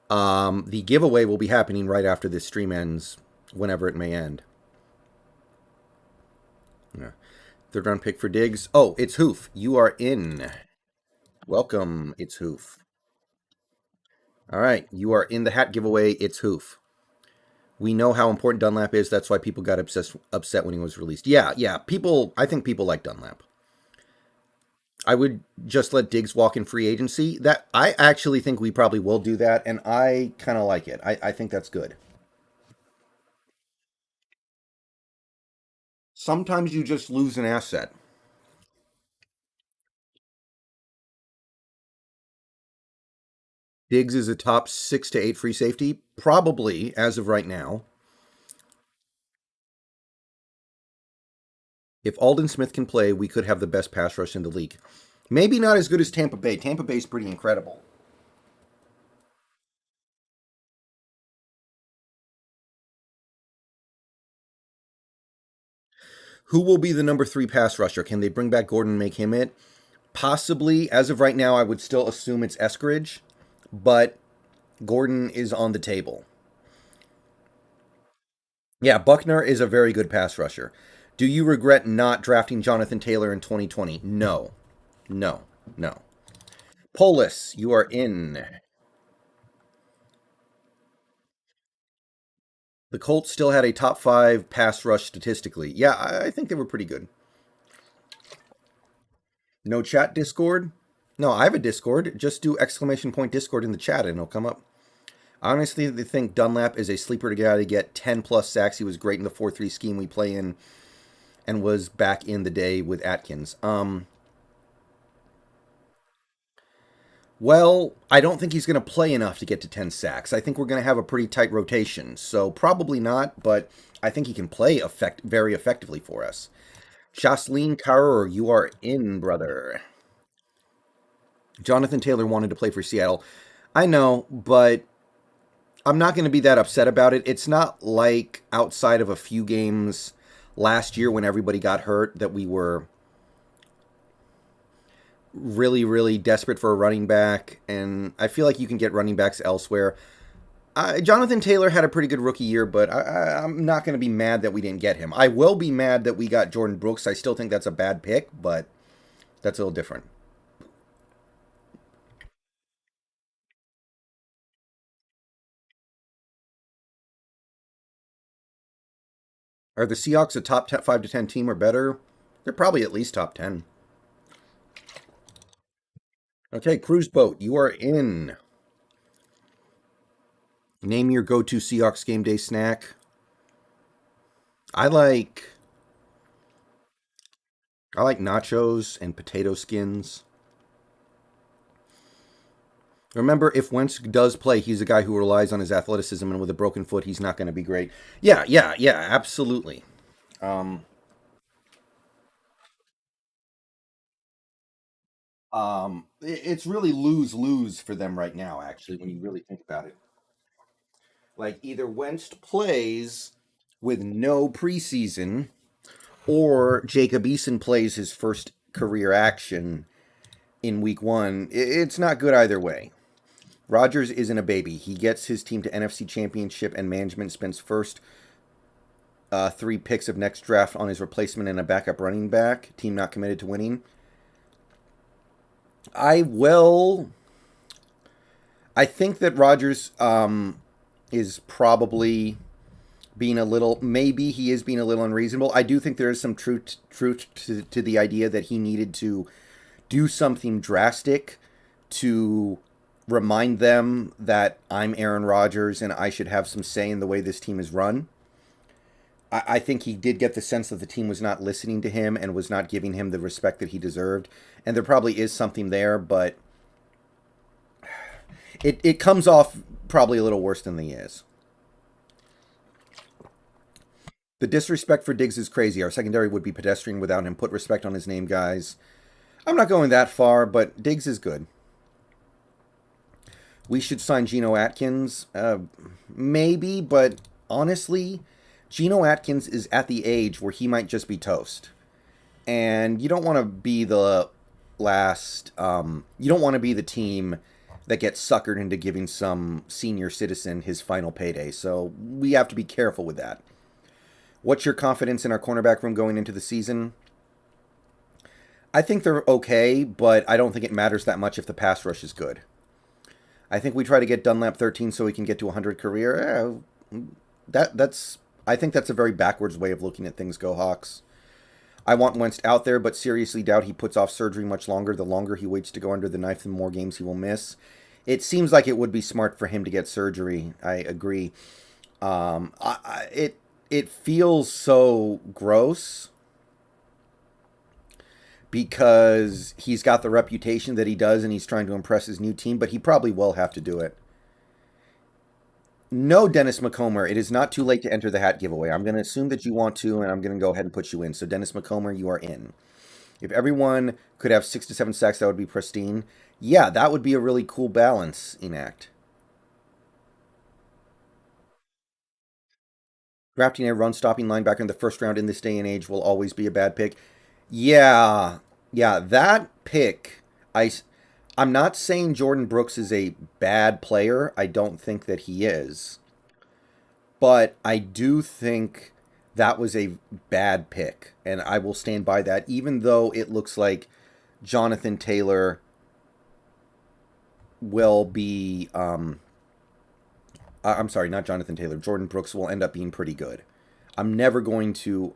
The giveaway will be happening right after this stream ends, whenever it may end. Yeah. Third round pick for Diggs. Oh, it's Hoof. You are in. Welcome, it's Hoof. All right, you are in the hat giveaway. It's Hoof. We know how important Dunlap is. That's why people got upset when he was released. Yeah. I think people like Dunlap. I would just let Diggs walk in free agency. That I actually think we probably will do that, and I kind of like it. I think that's good. Sometimes you just lose an asset. Diggs is a top 6 to 8 free safety, probably as of right now. If Alden Smith can play, we could have the best pass rush in the league. Maybe not as good as Tampa Bay. Tampa Bay is pretty incredible. Who will be the number 3 pass rusher? Can they bring back Gordon and make him it? Possibly. As of right now, I would still assume it's Eskridge, but Gordon is on the table. Yeah, Buckner is a very good pass rusher. Do you regret not drafting Jonathan Taylor in 2020? No. Polis, you are in. The Colts still had a top 5 pass rush statistically. Yeah, I think they were pretty good. No chat Discord? No, I have a Discord. Just do !Discord in the chat and it'll come up. Honestly, they think Dunlap is a sleeper guy to get 10 plus sacks. He was great in the 4-3 scheme we play in and was back in the day with Atkins. Well, I don't think he's going to play enough to get to 10 sacks. I think we're going to have a pretty tight rotation, so probably not, but I think he can play very effectively for us. Jocelyn Carrer, you are in, brother. Jonathan Taylor wanted to play for Seattle. I know, but I'm not going to be that upset about it. It's not like outside of a few games last year when everybody got hurt that we were really, really desperate for a running back. And I feel like you can get running backs elsewhere. Jonathan Taylor had a pretty good rookie year, but I'm not going to be mad that we didn't get him. I will be mad that we got Jordan Brooks. I still think that's a bad pick, but that's a little different. Are the Seahawks a top 10, 5 to 10 team or better? They're probably at least top 10. Okay, Cruise Boat, you are in. Name your go-to Seahawks game day snack. I like I like nachos and potato skins. Remember, if Wentz does play, he's a guy who relies on his athleticism, and with a broken foot, he's not going to be great. Yeah, absolutely. Um, it's really lose lose for them right now. Actually, when you really think about it, like either Wentz plays with no preseason, or Jacob Eason plays his first career action in week one. It's not good either way. Rodgers isn't a baby. He gets his team to NFC Championship, and management spends first three picks of next draft on his replacement and a backup running back. Team not committed to winning. I will. I think that Rodgers is probably being a little. Maybe he is being a little unreasonable. I do think there is some truth to the idea that he needed to do something drastic to remind them that I'm Aaron Rodgers and I should have some say in the way this team is run. I think he did get the sense that the team was not listening to him and was not giving him the respect that he deserved. And there probably is something there, but it comes off probably a little worse than he is. The disrespect for Diggs is crazy. Our secondary would be pedestrian without him. Put respect on his name, guys. I'm not going that far, but Diggs is good. We should sign Geno Atkins. Maybe, but honestly, Geno Atkins is at the age where he might just be toast. And you don't want to be the last, you don't want to be the team that gets suckered into giving some senior citizen his final payday. So we have to be careful with that. What's your confidence in our cornerback room going into the season? I think they're okay, but I don't think it matters that much if the pass rush is good. I think we try to get Dunlap 13 so we can get to 100 career. That's I think that's a very backwards way of looking at things, Go Hawks. I want Wentz out there, but seriously doubt he puts off surgery much longer. The longer he waits to go under the knife, the more games he will miss. It seems like it would be smart for him to get surgery. I agree. It feels so gross because he's got the reputation that he does and he's trying to impress his new team, but he probably will have to do it. No, Dennis McComber, it is not too late to enter the hat giveaway. I'm going to assume that you want to, and I'm going to go ahead and put you in. So, Dennis McComber, you are in. If everyone could have 6 to 7 sacks, that would be pristine. Yeah, that would be a really cool balance enact. Drafting a run-stopping linebacker in the first round in this day and age will always be a bad pick. Yeah, that pick. I'm not saying Jordan Brooks is a bad player. I don't think that he is. But I do think that was a bad pick. And I will stand by that, even though it looks like Jonathan Taylor will be. I'm sorry, not Jonathan Taylor. Jordan Brooks will end up being pretty good. I'm never going to.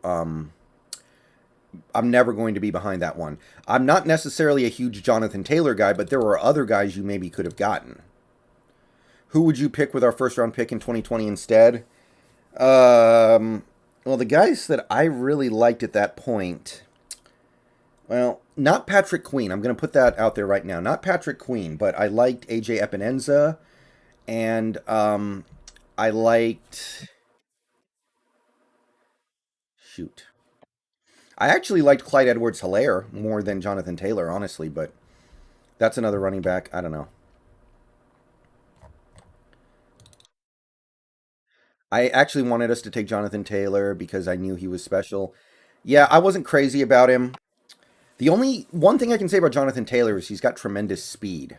I'm never going to be behind that one. I'm not necessarily a huge Jonathan Taylor guy, but there were other guys you maybe could have gotten. Who would you pick with our first round pick in 2020 instead? Well, the guys that I really liked at that point, well, not Patrick Queen. I'm going to put that out there right now. Not Patrick Queen, but I liked AJ Epinenza, and I liked. Shoot. I actually liked Clyde Edwards-Helaire more than Jonathan Taylor, honestly, but that's another running back. I don't know. I actually wanted us to take Jonathan Taylor because I knew he was special. Yeah, I wasn't crazy about him. The only one thing I can say about Jonathan Taylor is he's got tremendous speed.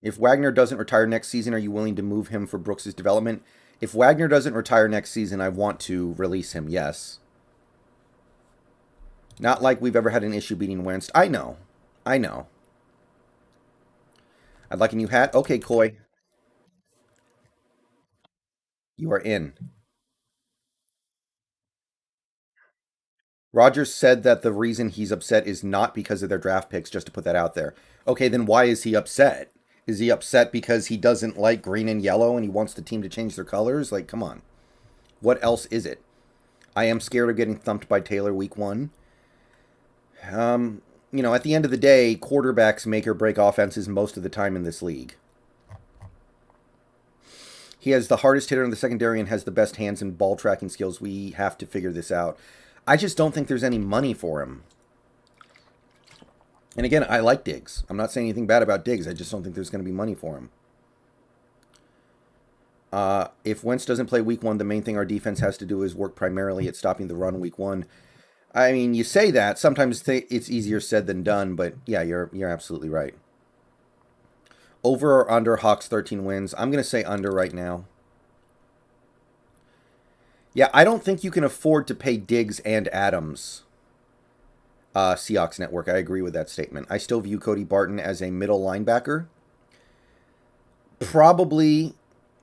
If Wagner doesn't retire next season, are you willing to move him for Brooks's development? If Wagner doesn't retire next season, I want to release him, yes. Not like we've ever had an issue beating Wentz. I know. I know. I'd like a new hat. Okay, Coy. You are in. Rogers said that the reason he's upset is not because of their draft picks, just to put that out there. Okay, then why is he upset? Is he upset because he doesn't like green and yellow and he wants the team to change their colors? Like, come on. What else is it? I am scared of getting thumped by Taylor week one. At the end of the day, quarterbacks make or break offenses most of the time in this league. He has the hardest hitter in the secondary and has the best hands and ball tracking skills. We have to figure this out. I just don't think there's any money for him. And again, I like Diggs. I'm not saying anything bad about Diggs. I just don't think there's going to be money for him. If Wentz doesn't play week one, the main thing our defense has to do is work primarily at stopping the run week one. I mean, you say that. Sometimes it's easier said than done, but yeah, you're absolutely right. Over or under Hawks 13 wins? I'm going to say under right now. Yeah, I don't think you can afford to pay Diggs and Adams. Seahawks Network, I agree with that statement. I still view Cody Barton as a middle linebacker. Probably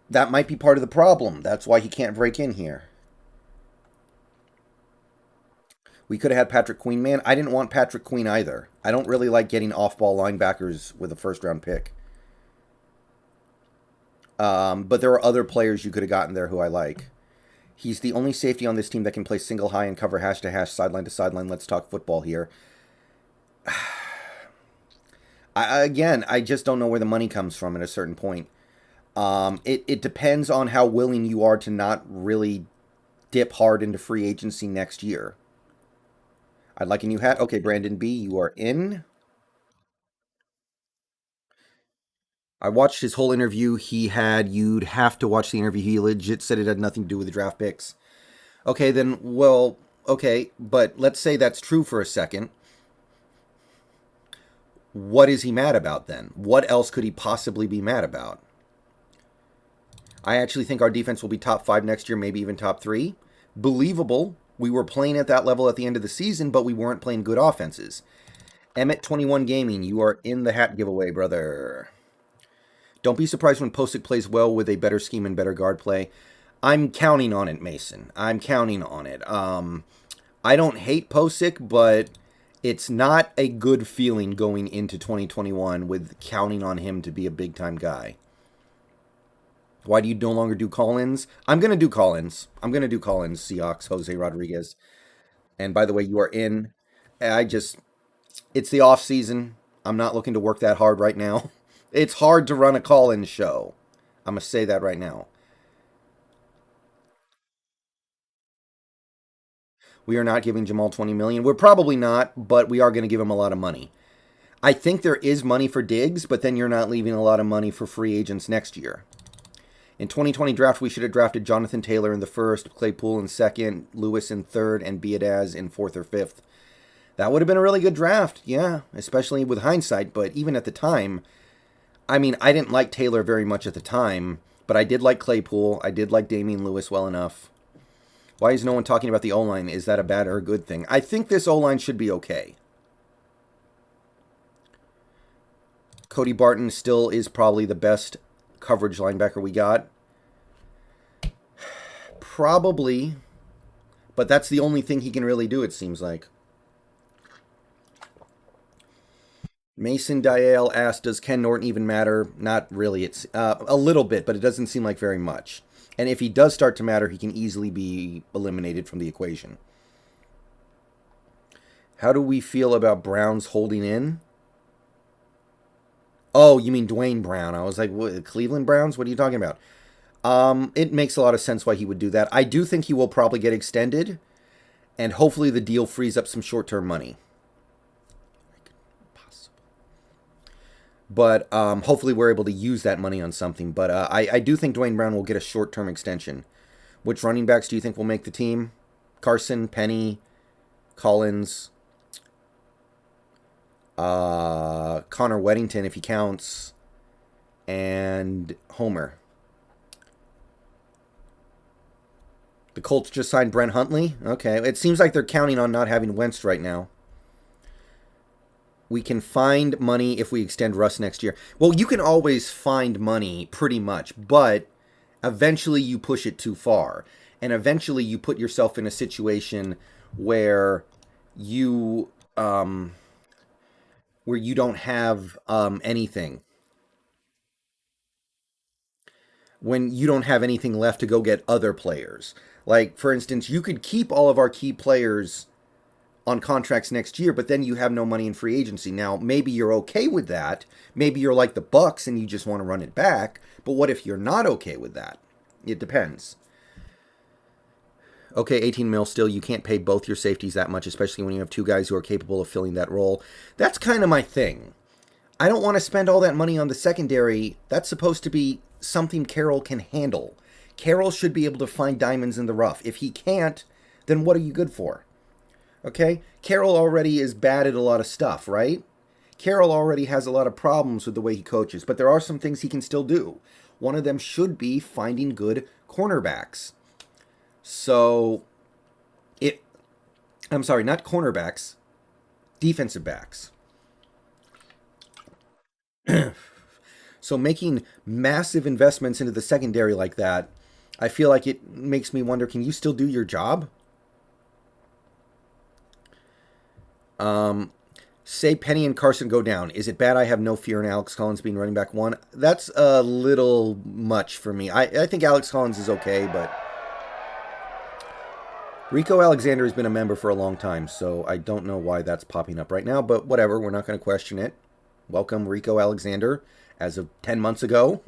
that might be part of the problem. That's why he can't break in here. We could have had Patrick Queen, man. I didn't want Patrick Queen either. I don't really like getting off-ball linebackers with a first-round pick. But there are other players you could have gotten there who I like. He's the only safety on this team that can play single high and cover hash to hash, sideline to sideline. Let's talk football here. I just don't know where the money comes from at a certain point. It depends on how willing you are to not really dip hard into free agency next year. I'd like a new hat. Okay, Brandon B., you are in. I watched his whole interview. You'd have to watch the interview. He legit said it had nothing to do with the draft picks. Okay, then, well, okay, but let's say that's true for a second. What is he mad about then? What else could he possibly be mad about? I actually think our defense will be top 5 next year, maybe even top 3. Believable. We were playing at that level at the end of the season, but we weren't playing good offenses. Emmett 21 Gaming, you are in the hat giveaway, brother. Don't be surprised when Posick plays well with a better scheme and better guard play. I'm counting on it, Mason. I'm counting on it. I don't hate Posick, but it's not a good feeling going into 2021 with counting on him to be a big-time guy. Why do you no longer do call-ins? I'm going to do call-ins. Seahawks, Jose Rodriguez. And by the way, you are in. It's the off season. I'm not looking to work that hard right now. It's hard to run a call-in show. I'm going to say that right now. We are not giving Jamal $20 million. We're probably not, but we are going to give him a lot of money. I think there is money for Diggs, but then you're not leaving a lot of money for free agents next year. In 2020 draft, we should have drafted Jonathan Taylor in the first, Claypool in second, Lewis in third, and Biadasz in fourth or fifth. That would have been a really good draft, yeah, especially with hindsight, but even at the time, I mean, I didn't like Taylor very much at the time, but I did like Claypool. I did like Damian Lewis well enough. Why is no one talking about the O-line? Is that a bad or a good thing? I think this O-line should be okay. Cody Barton still is probably the best coverage linebacker we got. Probably. But that's the only thing he can really do, it seems like. Mason Dial asked, does Ken Norton even matter? Not really. It's a little bit, but it doesn't seem like very much. And if he does start to matter, he can easily be eliminated from the equation. How do we feel about Browns holding in? Oh, you mean Dwayne Brown. I was like, what, Cleveland Browns? What are you talking about? It makes a lot of sense why he would do that. I do think he will probably get extended, and hopefully the deal frees up some short-term money. But hopefully we're able to use that money on something. But I do think Dwayne Brown will get a short-term extension. Which running backs do you think will make the team? Carson, Penny, Collins, Connor Weddington, if he counts. and Homer. The Colts just signed Brent Huntley. Okay, it seems like they're counting on not having Wentz right now. We can find money if we extend Russ next year. Well, you can always find money pretty much, but eventually you push it too far. And eventually you put yourself in a situation where you don't have anything. When you don't have anything left to go get other players. Like, for instance, you could keep all of our key players on contracts next year, but then you have no money in free agency. Now, maybe you're okay with that. Maybe you're like the Bucks and you just want to run it back. But what if you're not okay with that? It depends. Okay, 18 mil still. You can't pay both your safeties that much, especially when you have two guys who are capable of filling that role. That's kind of my thing. I don't want to spend all that money on the secondary. That's supposed to be something Carroll can handle. Carroll should be able to find diamonds in the rough. If he can't, then what are you good for? Okay? Carroll already is bad at a lot of stuff, right? Carroll already has a lot of problems with the way he coaches, but there are some things he can still do. One of them should be finding good cornerbacks. So, I'm sorry, not cornerbacks, defensive backs. So making massive investments into the secondary like that, I feel like it makes me wonder, can you still do your job? Say Penny and Carson go down. Is it bad I have no fear in Alex Collins being running back one? That's a little much for me. I think Alex Collins is okay, but Rico Alexander has been a member for a long time, so I don't know why that's popping up right now, but whatever, we're not going to question it. Welcome, Rico Alexander, as of 10 months ago.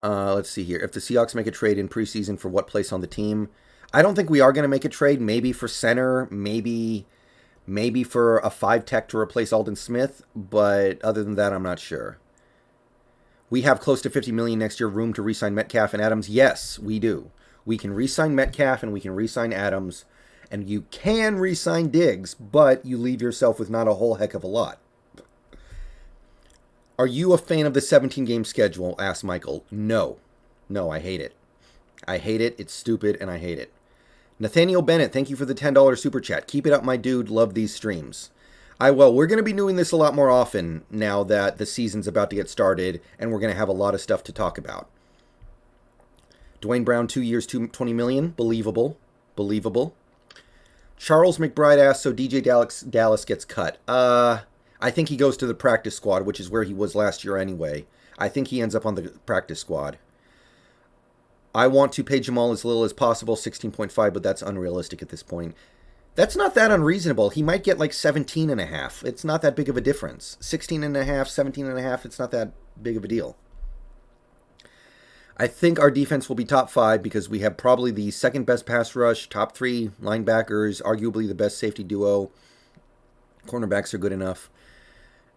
Let's see here. If the Seahawks make a trade in preseason for what place on the team? I don't think we are going to make a trade. Maybe for center, maybe for a 5-tech to replace Alden Smith, but other than that, I'm not sure. We have close to $50 million next year, room to re-sign Metcalf and Adams. Yes, we do. We can re-sign Metcalf and we can re-sign Adams, and you can re-sign Diggs, but you leave yourself with not a whole heck of a lot. Are you a fan of the 17-game schedule? Asked Michael. No. No, I hate it. I hate it. It's stupid, and I hate it. Nathaniel Bennett, thank you for the $10 super chat. Keep it up, my dude. Love these streams. I will. We're going to be doing this a lot more often now that the season's about to get started, and we're going to have a lot of stuff to talk about. Dwayne Brown, 2 years, $20 million. Believable. Believable. Charles McBride asks, so DJ Dallas gets cut. I think he goes to the practice squad, which is where he was last year anyway. I think he ends up on the practice squad. I want to pay Jamal as little as possible, 16.5, but that's unrealistic at this point. That's not that unreasonable. He might get like 17 and a half. It's not that big of a difference. 16 and a half, 17 and a half, it's not that big of a deal. I think our defense will be top 5 because we have probably the second best pass rush, top 3 linebackers, arguably the best safety duo. Cornerbacks are good enough.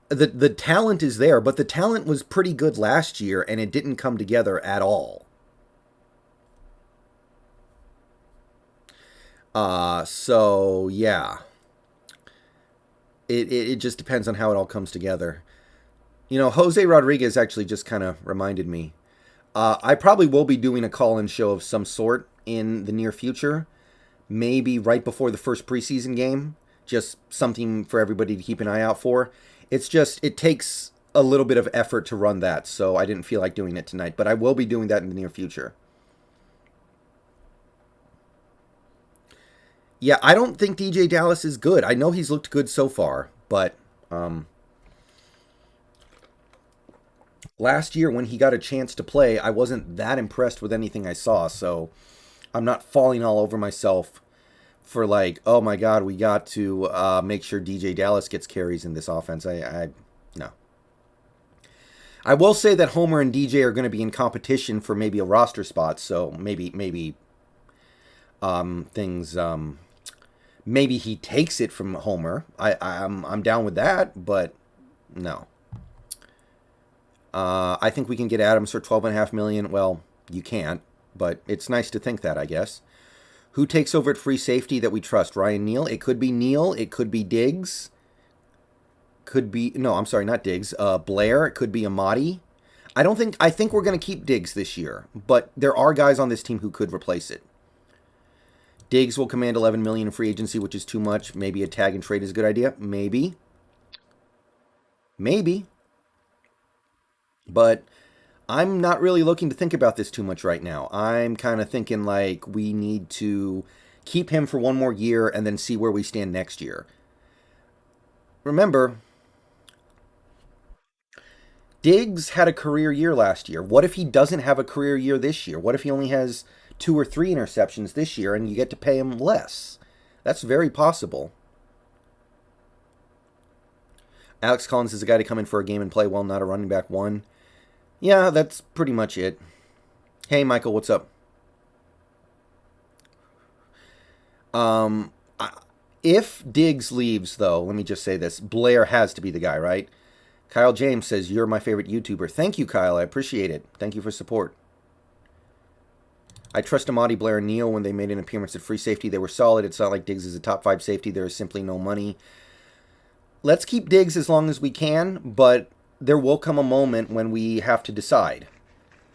The talent is there, but the talent was pretty good last year, and it didn't come together at all. So yeah, it just depends on how it all comes together. You know, Jose Rodriguez actually just kind of reminded me. I probably will be doing a call-in show of some sort in the near future, maybe right before the first preseason game. Just something for everybody to keep an eye out for. It's just, it takes a little bit of effort to run that, so I didn't feel like doing it tonight, but I will be doing that in the near future. Yeah, I don't think DJ Dallas is good. I know he's looked good so far, but last year when he got a chance to play, I wasn't that impressed with anything I saw, so I'm not falling all over myself for like, oh my God, we got to make sure DJ Dallas gets carries in this offense. No. I will say that Homer and DJ are going to be in competition for maybe a roster spot, so maybe things maybe he takes it from Homer. I'm down with that, but no. I think we can get Adams for $12.5 million. Well, you can't, but it's nice to think that, I guess. Who takes over at free safety that we trust? Ryan Neal? It could be Neal. It could be Diggs. could be, no, I'm sorry, not Diggs. Blair, it could be Ahmadi. I think we're going to keep Diggs this year, but there are guys on this team who could replace it. Diggs will command $11 million in free agency, which is too much. Maybe a tag and trade is a good idea. Maybe. But I'm not really looking to think about this too much right now. I'm kind of thinking like we need to keep him for one more year and then see where we stand next year. Remember, Diggs had a career year last year. What if he doesn't have a career year this year? What if he only has 2 or 3 interceptions this year and you get to pay him less? That's very possible. Alex Collins is a guy to come in for a game and play well, not a running back one. Yeah, that's pretty much it. Hey, Michael, what's up? If Diggs leaves, though, let me just say this. Blair has to be the guy, right? Kyle James says, you're my favorite YouTuber. Thank you, Kyle. I appreciate it. Thank you for support. I trust Ahmadi, Blair, and Neal when they made an appearance at free safety. They were solid. It's not like Diggs is a top 5 safety. There is simply no money. Let's keep Diggs as long as we can, but there will come a moment when we have to decide.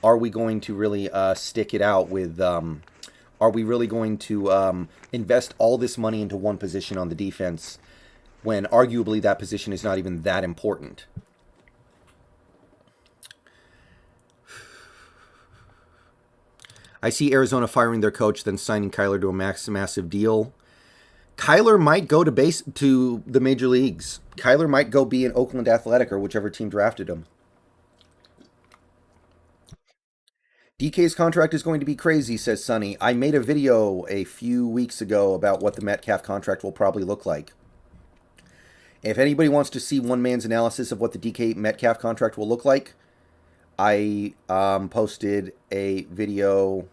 Are we going to really stick it out with... are we really going to invest all this money into one position on the defense when arguably that position is not even that important? I see Arizona firing their coach, then signing Kyler to a massive deal. Kyler might go to the major leagues. Kyler might go be in Oakland Athletic or whichever team drafted him. DK's contract is going to be crazy, says Sonny. I made a video a few weeks ago about what the Metcalf contract will probably look like. If anybody wants to see one man's analysis of what the DK Metcalf contract will look like, I posted a video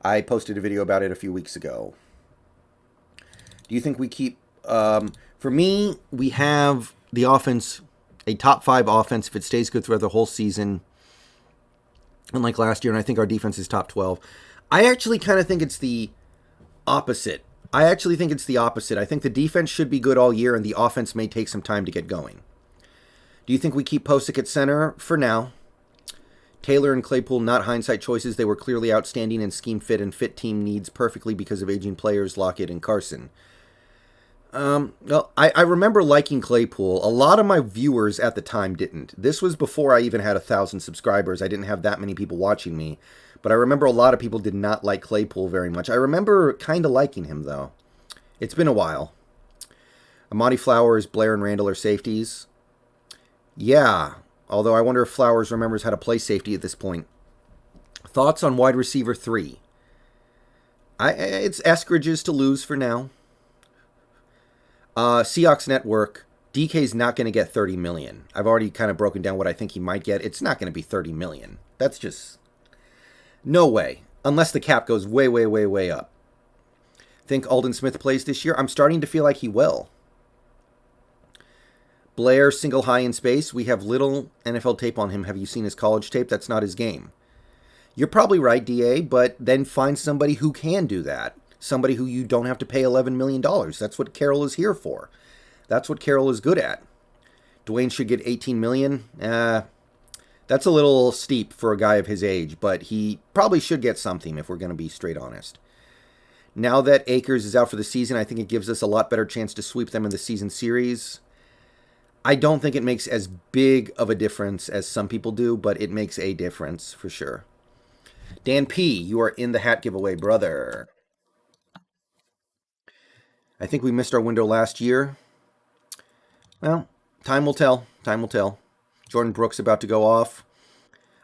about it a few weeks ago. Do you think we keep... for me, we have the offense, a top 5 offense, if it stays good throughout the whole season, unlike last year, and I think our defense is top 12. I actually kind of think it's the opposite. I think the defense should be good all year, and the offense may take some time to get going. Do you think we keep Posick at center? For now. Taylor and Claypool, not hindsight choices. They were clearly outstanding in scheme fit and fit team needs perfectly because of aging players, Lockett and Carson. Well, I remember liking Claypool. A lot of my viewers at the time didn't. This was before I even had 1,000 subscribers. I didn't have that many people watching me. But I remember a lot of people did not like Claypool very much. I remember kind of liking him, though. It's been a while. Amadi Flowers, Blair, and Randall are safeties. Yeah, although I wonder if Flowers remembers how to play safety at this point. Thoughts on wide receiver 3? It's Eskridge's to lose for now. Seahawks Network, DK's not going to get $30 million. I've already kind of broken down what I think he might get. It's not going to be $30 million. That's just... no way. Unless the cap goes way, way, way, way up. Think Alden Smith plays this year? I'm starting to feel like he will. Blair, single high in space. We have little NFL tape on him. Have you seen his college tape? That's not his game. You're probably right, DA, but then find somebody who can do that. Somebody who you don't have to pay $11 million. That's what Carroll is here for. That's what Carroll is good at. Dwayne should get $18 million. That's a little steep for a guy of his age, but he probably should get something if we're going to be straight honest. Now that Akers is out for the season, I think it gives us a lot better chance to sweep them in the season series. I don't think it makes as big of a difference as some people do, but it makes a difference for sure. Dan P., you are in the hat giveaway, brother. I think we missed our window last year. Well, time will tell. Time will tell. Jordan Brooks about to go off.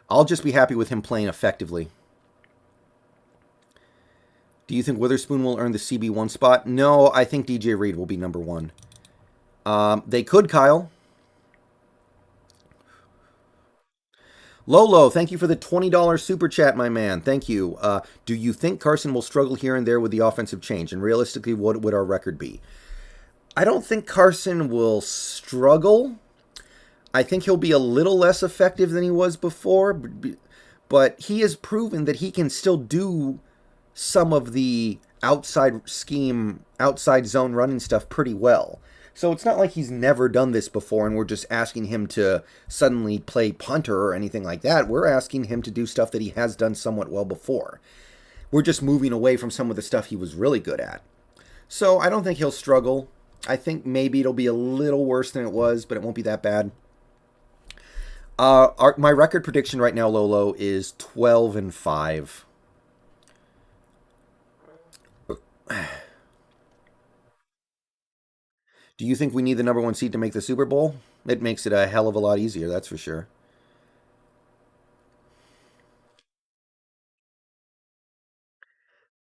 I'll just be happy with him playing effectively. Do you think Witherspoon will earn the CB1 spot? No, I think DJ Reed will be number 1. They could, Kyle. Lolo, thank you for the $20 super chat, my man. Thank you. Do you think Carson will struggle here and there with the offensive change? And realistically, what would our record be? I don't think Carson will struggle. I think he'll be a little less effective than he was before. But he has proven that he can still do some of the outside scheme, outside zone running stuff pretty well. So it's not like he's never done this before and we're just asking him to suddenly play punter or anything like that. We're asking him to do stuff that he has done somewhat well before. We're just moving away from some of the stuff he was really good at. So I don't think he'll struggle. I think maybe it'll be a little worse than it was, but it won't be that bad. My record prediction right now, Lolo, is 12-5. Do you think we need the number one seed to make the Super Bowl? It makes it a hell of a lot easier, that's for sure.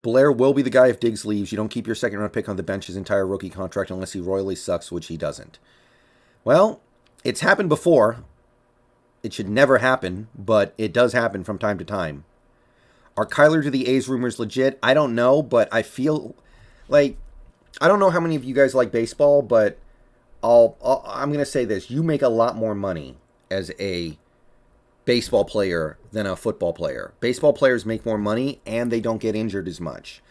Blair will be the guy if Diggs leaves. You don't keep your second round pick on the bench his entire rookie contract unless he royally sucks, which he doesn't. Well, it's happened before. It should never happen, but it does happen from time to time. Are Kyler to the A's rumors legit? I don't know, but I feel like I don't know how many of you guys like baseball, but I'm going to say this. You make a lot more money as a baseball player than a football player. Baseball players make more money and they don't get injured as much.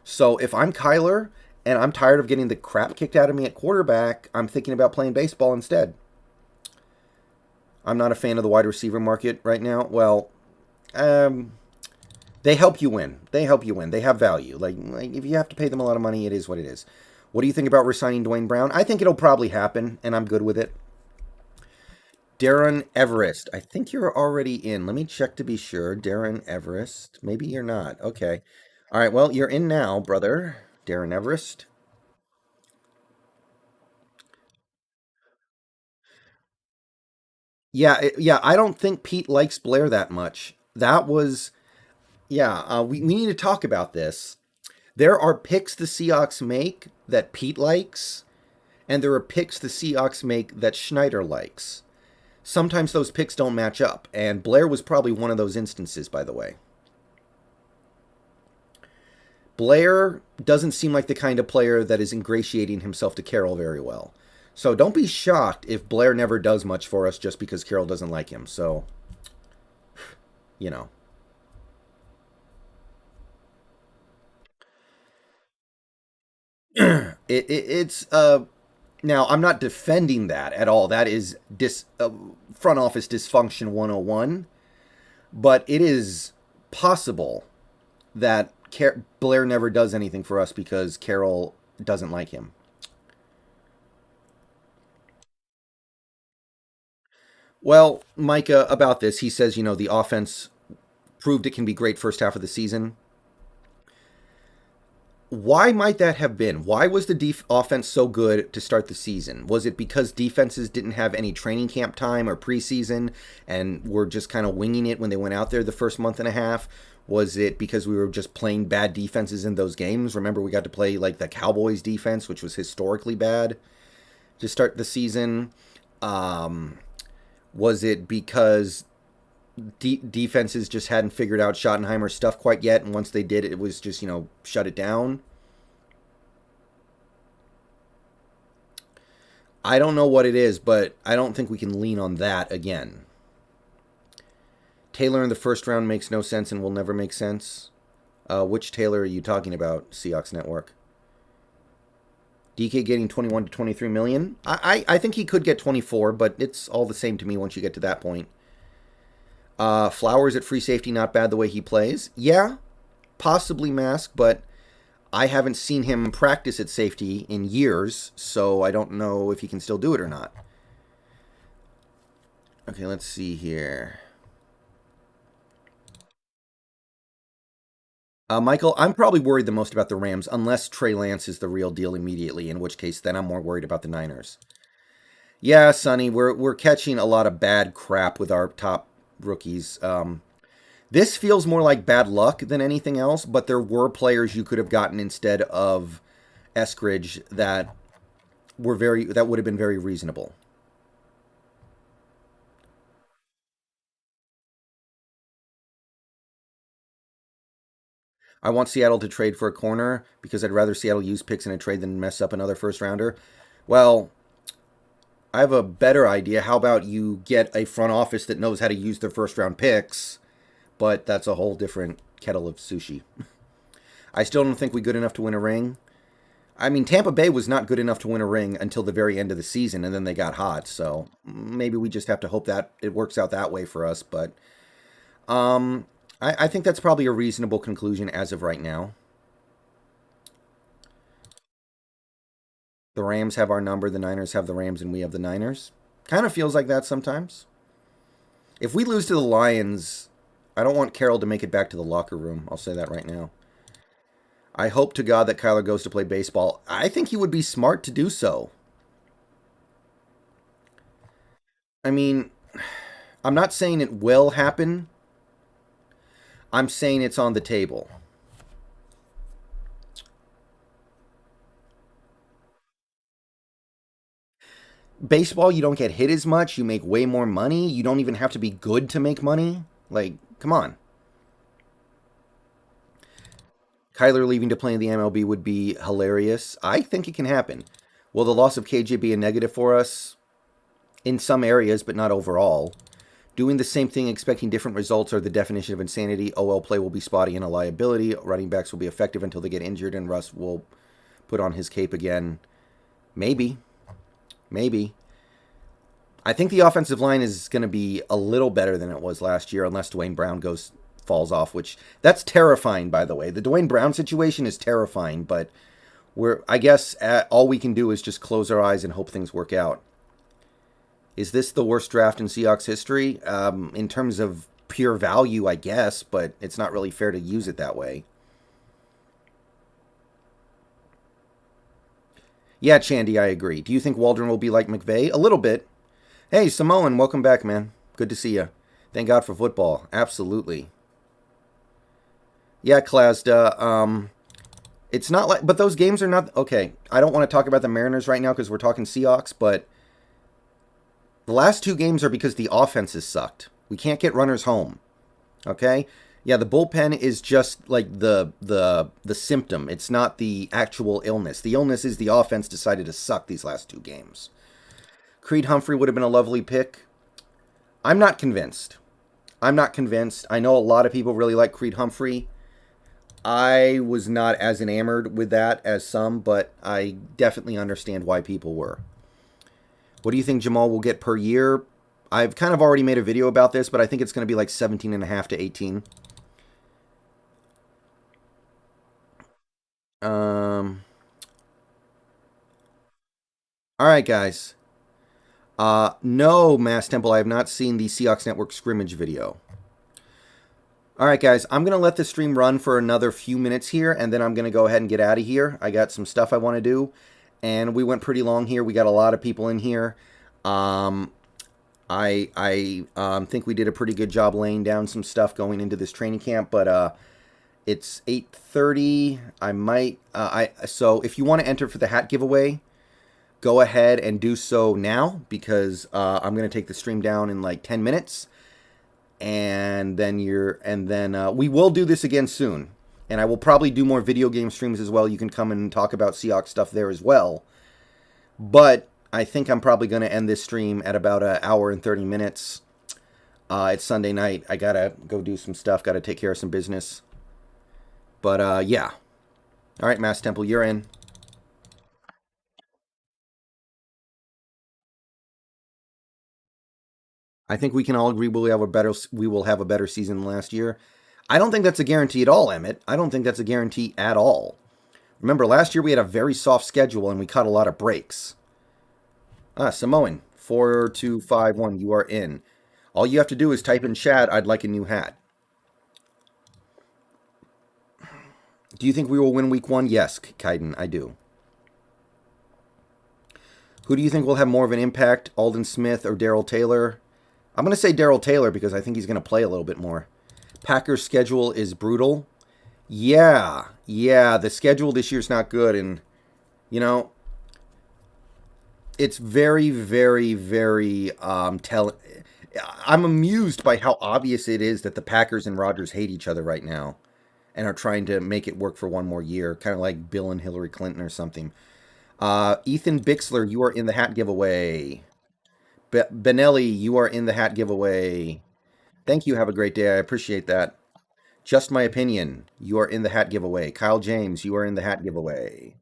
So if I'm Kyler and I'm tired of getting the crap kicked out of me at quarterback, I'm thinking about playing baseball instead. I'm not a fan of the wide receiver market right now. Well, they help you win. They help you win. They have value. Like if you have to pay them a lot of money, it is what it is. What do you think about resigning Dwayne Brown? I think it'll probably happen, and I'm good with it. Darren Everest. I think you're already in. Let me check to be sure. Darren Everest. Maybe you're not. Okay. All right. Well, you're in now, brother. Darren Everest. Yeah. Yeah. I don't think Pete likes Blair that much. That was. Yeah. We need to talk about this. There are picks the Seahawks make that Pete likes, and there are picks the Seahawks make that Schneider likes. Sometimes those picks don't match up, and Blair was probably one of those instances, by the way. Blair doesn't seem like the kind of player that is ingratiating himself to Carroll very well. So don't be shocked if Blair never does much for us just because Carroll doesn't like him. So, you know. It's now I'm not defending that at all. That is front office dysfunction 101, but it is possible that Blair never does anything for us because Carroll doesn't like him. Well, Micah, about this, he says, the offense proved it can be great first half of the season. Why might that have been? Why was the offense so good to start the season? Was it because defenses didn't have any training camp time or preseason and were just kind of winging it when they went out there the first month and a half? Was it because we were just playing bad defenses in those games? Remember, we got to play like the Cowboys defense, which was historically bad to start the season. Was it because defenses just hadn't figured out Schottenheimer's stuff quite yet, and once they did, it was just, shut it down? I don't know what it is, but I don't think we can lean on that again. Taylor in the first round makes no sense and will never make sense. Which Taylor are you talking about, Seahawks Network? DK getting 21 to 23 million? I think he could get 24, but it's all the same to me once you get to that point. Flowers at free safety, not bad the way he plays. Yeah, possibly Mask, but I haven't seen him practice at safety in years, so I don't know if he can still do it or not. Okay, let's see here. Michael, I'm probably worried the most about the Rams, unless Trey Lance is the real deal immediately, in which case then I'm more worried about the Niners. Yeah, Sonny, we're catching a lot of bad crap with our top rookies. This feels more like bad luck than anything else, but there were players you could have gotten instead of Eskridge that would have been very reasonable. I want Seattle to trade for a corner because I'd rather Seattle use picks in a trade than mess up another first rounder. Well, I have a better idea. How about you get a front office that knows how to use their first round picks? But that's a whole different kettle of sushi. I still don't think we're good enough to win a ring. I mean, Tampa Bay was not good enough to win a ring until the very end of the season, and then they got hot. So maybe we just have to hope that it works out that way for us. But um, I think that's probably a reasonable conclusion as of right now. The Rams have our number, the Niners have the Rams, and we have the Niners. Kind of feels like that sometimes. If we lose to the Lions, I don't want Carroll to make it back to the locker room. I'll say that right now. I hope to God that Kyler goes to play baseball. I think he would be smart to do so. I mean, I'm not saying it will happen. I'm saying it's on the table. Baseball, you don't get hit as much. You make way more money. You don't even have to be good to make money. Like, come on. Kyler leaving to play in the MLB would be hilarious. I think it can happen. Will the loss of KJ be a negative for us? In some areas, but not overall. Doing the same thing, expecting different results, are the definition of insanity. OL play will be spotty and a liability. Running backs will be effective until they get injured, and Russ will put on his cape again. Maybe. Maybe. I think the offensive line is going to be a little better than it was last year, unless Dwayne Brown falls off, which that's terrifying, by the way. The Dwayne Brown situation is terrifying, but I guess all we can do is just close our eyes and hope things work out. Is this the worst draft in Seahawks history? In terms of pure value, I guess, but it's not really fair to use it that way. Yeah, Chandy, I agree. Do you think Waldron will be like McVay? A little bit. Hey, Samoan, welcome back, man. Good to see you. Thank God for football. Absolutely. Yeah, Klasda. It's not like, but those games are not okay. I don't want to talk about the Mariners right now because we're talking Seahawks, but the last two games are because the offenses sucked. We can't get runners home. Okay? Yeah, the bullpen is just like the symptom. It's not the actual illness. The illness is the offense decided to suck these last two games. Creed Humphrey would have been a lovely pick. I'm not convinced. I'm not convinced. I know a lot of people really like Creed Humphrey. I was not as enamored with that as some, but I definitely understand why people were. What do you think Jamal will get per year? I've kind of already made a video about this, but I think it's going to be like 17 and a half to 18. All right, guys. No, Mass Temple, I have not seen the Seahawks Network scrimmage video. All right, guys, I'm going to let the stream run for another few minutes here, and then I'm going to go ahead and get out of here. I got some stuff I want to do, and we went pretty long here. We got a lot of people in here. I think we did a pretty good job laying down some stuff going into this training camp, but it's 8:30. So if you want to enter for the hat giveaway, go ahead and do so now because I'm going to take the stream down in like 10 minutes. And then we will do this again soon. And I will probably do more video game streams as well. You can come and talk about Seahawks stuff there as well. But I think I'm probably going to end this stream at about an hour and 30 minutes. It's Sunday night. I got to go do some stuff. Got to take care of some business. But yeah. All right, Mass Temple, you're in. I think we can all agree we will have a better season than last year. I don't think that's a guarantee at all, Emmett. I don't think that's a guarantee at all. Remember, last year we had a very soft schedule and we cut a lot of breaks. Samoan, 4251, you are in. All you have to do is type in chat, I'd like a new hat. Do you think we will win week 1? Yes, Kaiden, I do. Who do you think will have more of an impact, Alden Smith or Darrell Taylor? I'm going to say Darrell Taylor because I think he's going to play a little bit more. Packers' schedule is brutal. Yeah, the schedule this year's not good. And, it's very, very, very telling. I'm amused by how obvious it is that the Packers and Rodgers hate each other right now and are trying to make it work for one more year, kind of like Bill and Hillary Clinton or something. Ethan Bixler, you are in the hat giveaway. Benelli, you are in the hat giveaway. Thank you. Have a great day. I appreciate that. Just my opinion. You are in the hat giveaway. Kyle James, you are in the hat giveaway.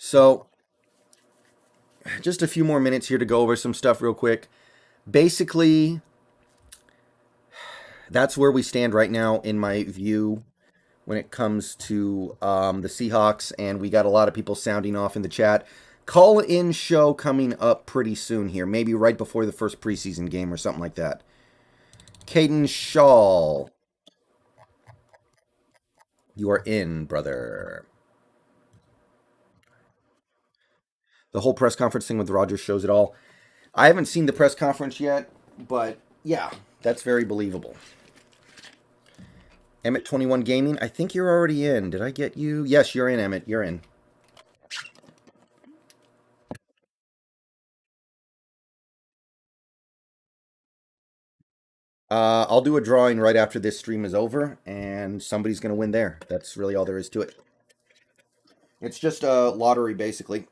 So, just a few more minutes here to go over some stuff real quick. Basically, that's where we stand right now, in my view, when it comes to the Seahawks. And we got a lot of people sounding off in the chat. Call in show coming up pretty soon here, maybe right before the first preseason game or something like that. Caden Shaw, you are in, brother. The whole press conference thing with Rogers shows it all. I haven't seen the press conference yet, but yeah, that's very believable. Emmett 21 Gaming, I think you're already in. Did I get you? Yes, you're in, Emmett. You're in. I'll do a drawing right after this stream is over, and somebody's going to win there. That's really all there is to it. It's just a lottery, basically.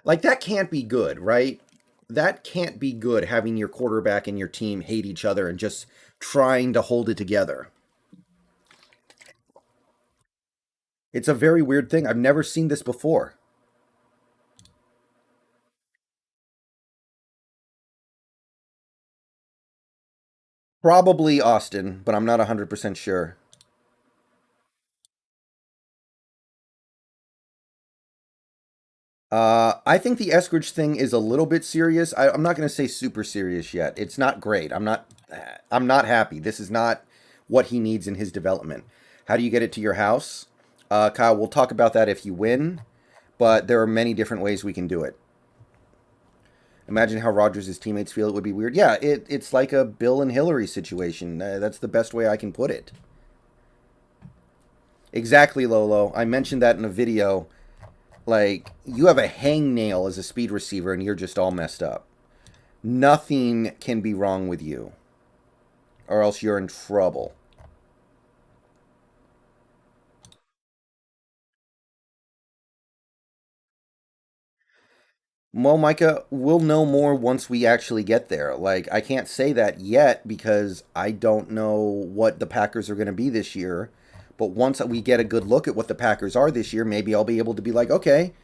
Like, that can't be good, right? That can't be good, having your quarterback and your team hate each other and just trying to hold it together. It's a very weird thing. I've never seen this before. Probably Austin, but I'm not 100% sure. I think the Eskridge thing is a little bit serious. I'm not going to say super serious yet. It's not great. I'm not. I'm not happy. This is not what he needs in his development. How do you get it to your house, Kyle? We'll talk about that if you win, but there are many different ways we can do it. Imagine how Rogers' teammates feel. It would be weird. Yeah, it's like a Bill and Hillary situation. That's the best way I can put it. Exactly, Lolo. I mentioned that in a video. Like, you have a hangnail as a speed receiver and you're just all messed up. Nothing can be wrong with you, or else you're in trouble. Well, Micah, we'll know more once we actually get there. Like, I can't say that yet because I don't know what the Packers are going to be this year. But once we get a good look at what the Packers are this year, maybe I'll be able to be like, okay,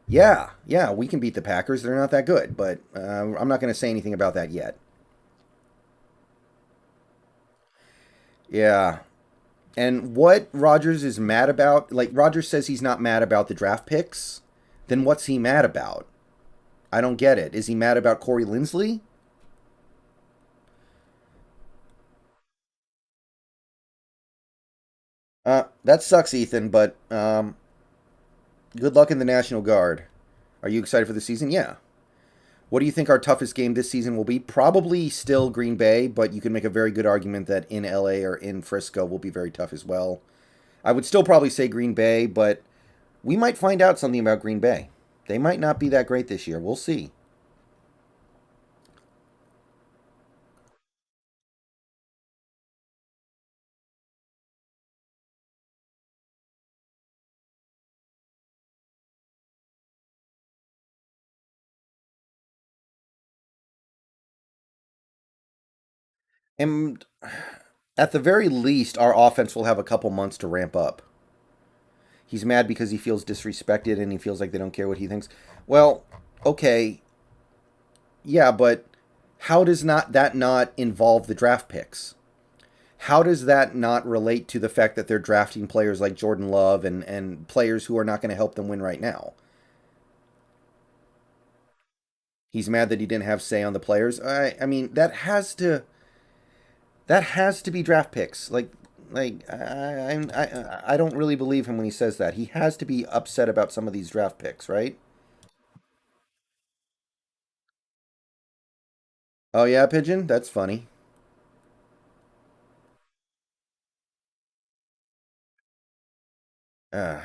yeah, we can beat the Packers. They're not that good. But I'm not going to say anything about that yet. Yeah. And what Rogers is mad about, like, Rogers says he's not mad about the draft picks. Then what's he mad about? I don't get it. Is he mad about Corey Linsley? That sucks, Ethan, but good luck in the National Guard. Are you excited for the season? Yeah. What do you think our toughest game this season will be? Probably still Green Bay, but you can make a very good argument that in LA or in Frisco will be very tough as well. I would still probably say Green Bay, but we might find out something about Green Bay. They might not be that great this year. We'll see. And at the very least, our offense will have a couple months to ramp up. He's mad because he feels disrespected and he feels like they don't care what he thinks. Well, okay, yeah, but how does not that not involve the draft picks? How does that not relate to the fact that they're drafting players like Jordan Love and players who are not going to help them win right now? He's mad that he didn't have say on the players. I mean that has to be draft picks. I don't really believe him when he says that. He has to be upset about some of these draft picks, right? Oh yeah, Pigeon, that's funny. Uh,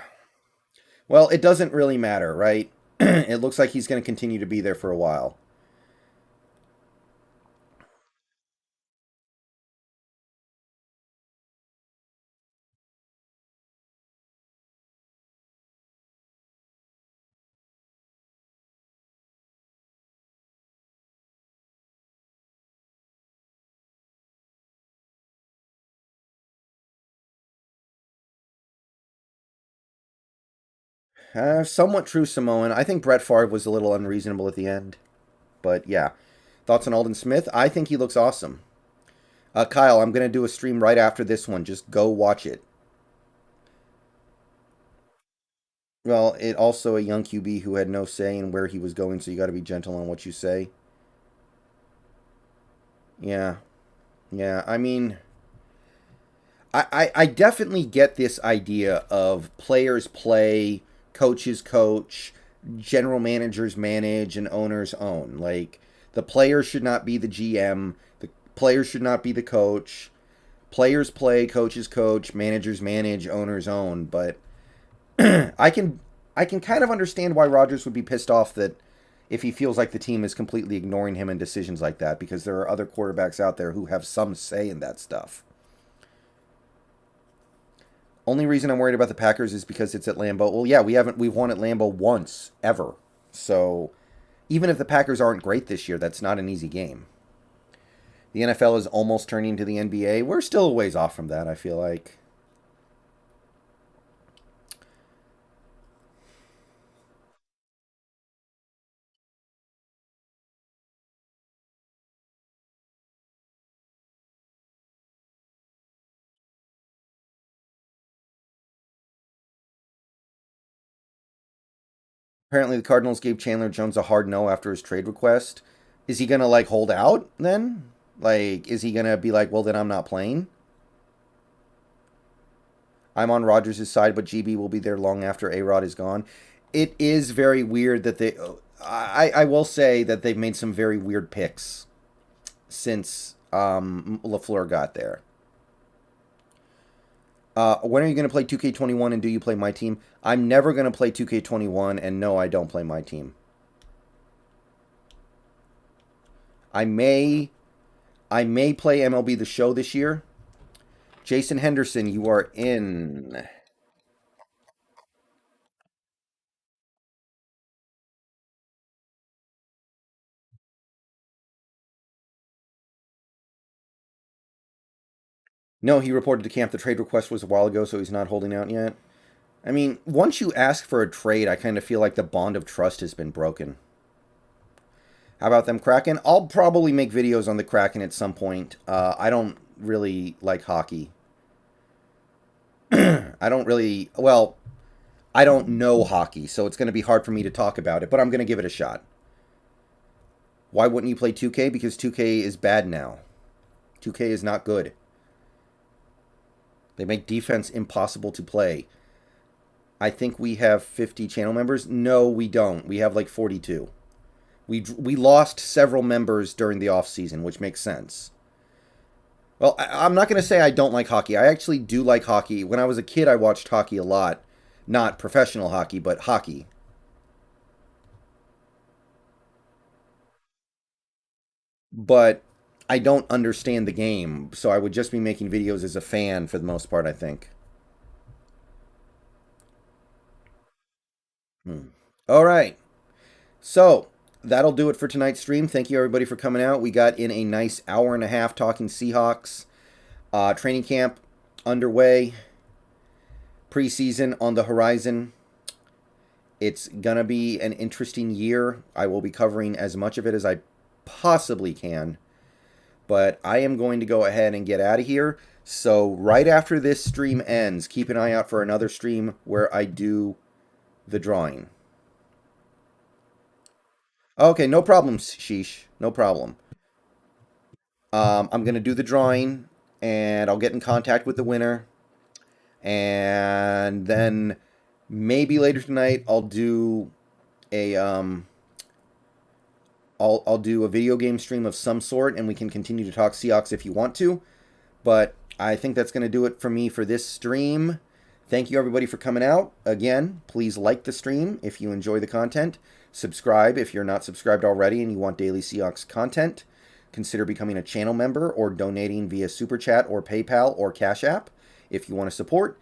well, it doesn't really matter, right? It looks like he's going to continue to be there for a while. Somewhat true, Samoan. I think Brett Favre was a little unreasonable at the end. But yeah. Thoughts on Alden Smith? I think he looks awesome. Kyle, I'm going to do a stream right after this one. Just go watch it. Well, it also a young QB who had no say in where he was going, so you got to be gentle on what you say. Yeah. Yeah, I mean, I definitely get this idea of players play, coaches coach, general managers manage, and owners own. Like, the players should not be the GM, the players should not be the coach. Players play, coaches coach, managers manage, owners own. But I can I can kind of understand why Rodgers would be pissed off that if he feels like the team is completely ignoring him in decisions like that, because there are other quarterbacks out there who have some say in that stuff. Only reason I'm worried about the Packers is because it's at Lambeau. Well, yeah, we've won at Lambeau once ever. So even if the Packers aren't great this year, that's not an easy game. The NFL is almost turning to the NBA. We're still a ways off from that, I feel like. Apparently, the Cardinals gave Chandler Jones a hard no after his trade request. Is he gonna like hold out then? Like, is he gonna be like, well, then I'm not playing? I'm on Rodgers' side, but GB will be there long after A Rod is gone. It is very weird that they. I will say that they've made some very weird picks since LaFleur got there. When are you going to play 2K21 and do you play my team? I'm never going to play 2K21, and no, I don't play my team. I may play MLB The Show this year. Jason Henderson, you are in. No, he reported to camp the trade request was a while ago, so he's not holding out yet. I mean, once you ask for a trade, I kind of feel like the bond of trust has been broken. How about them Kraken? I'll probably make videos on the Kraken at some point. I don't really like hockey. I don't really, well, I don't know hockey, so it's going to be hard for me to talk about it, but I'm going to give it a shot. Why wouldn't you play 2K? Because 2K is bad now. 2K is not good. They make defense impossible to play. I think we have 50 channel members. No, we don't. We have like 42. We lost several members during the off season, which makes sense. Well, I'm not going to say I don't like hockey. I actually do like hockey. When I was a kid, I watched hockey a lot. Not professional hockey, but hockey. But I don't understand the game, so I would just be making videos as a fan for the most part, I think. All right. So that'll do it for tonight's stream. Thank you, everybody, for coming out. We got in a nice hour and a half talking Seahawks. Training camp underway. Preseason on the horizon. It's going to be an interesting year. I will be covering as much of it as I possibly can. But I am going to go ahead and get out of here. So right after this stream ends, keep an eye out for another stream where I do the drawing. Okay, no problem, Sheesh. No problem. I'm going to do the drawing, and I'll get in contact with the winner. And then maybe later tonight I'll do a I'll do a video game stream of some sort, and we can continue to talk Seahawks if you want to. But I think that's going to do it for me for this stream. Thank you, everybody, for coming out. Again, please like the stream if you enjoy the content. Subscribe if you're not subscribed already and you want daily Seahawks content. Consider becoming a channel member or donating via Super Chat or PayPal or Cash App if you want to support.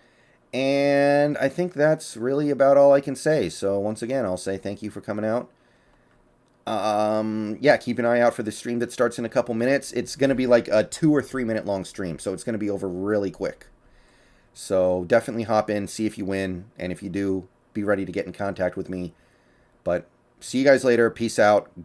And I think that's really about all I can say. So once again, I'll say thank you for coming out. Yeah, keep an eye out for the stream that starts in a couple minutes. It's going to be like a 2 or 3 minute long stream, so it's going to be over really quick. So definitely hop in, see if you win, and if you do, be ready to get in contact with me. But see you guys later. Peace out. Go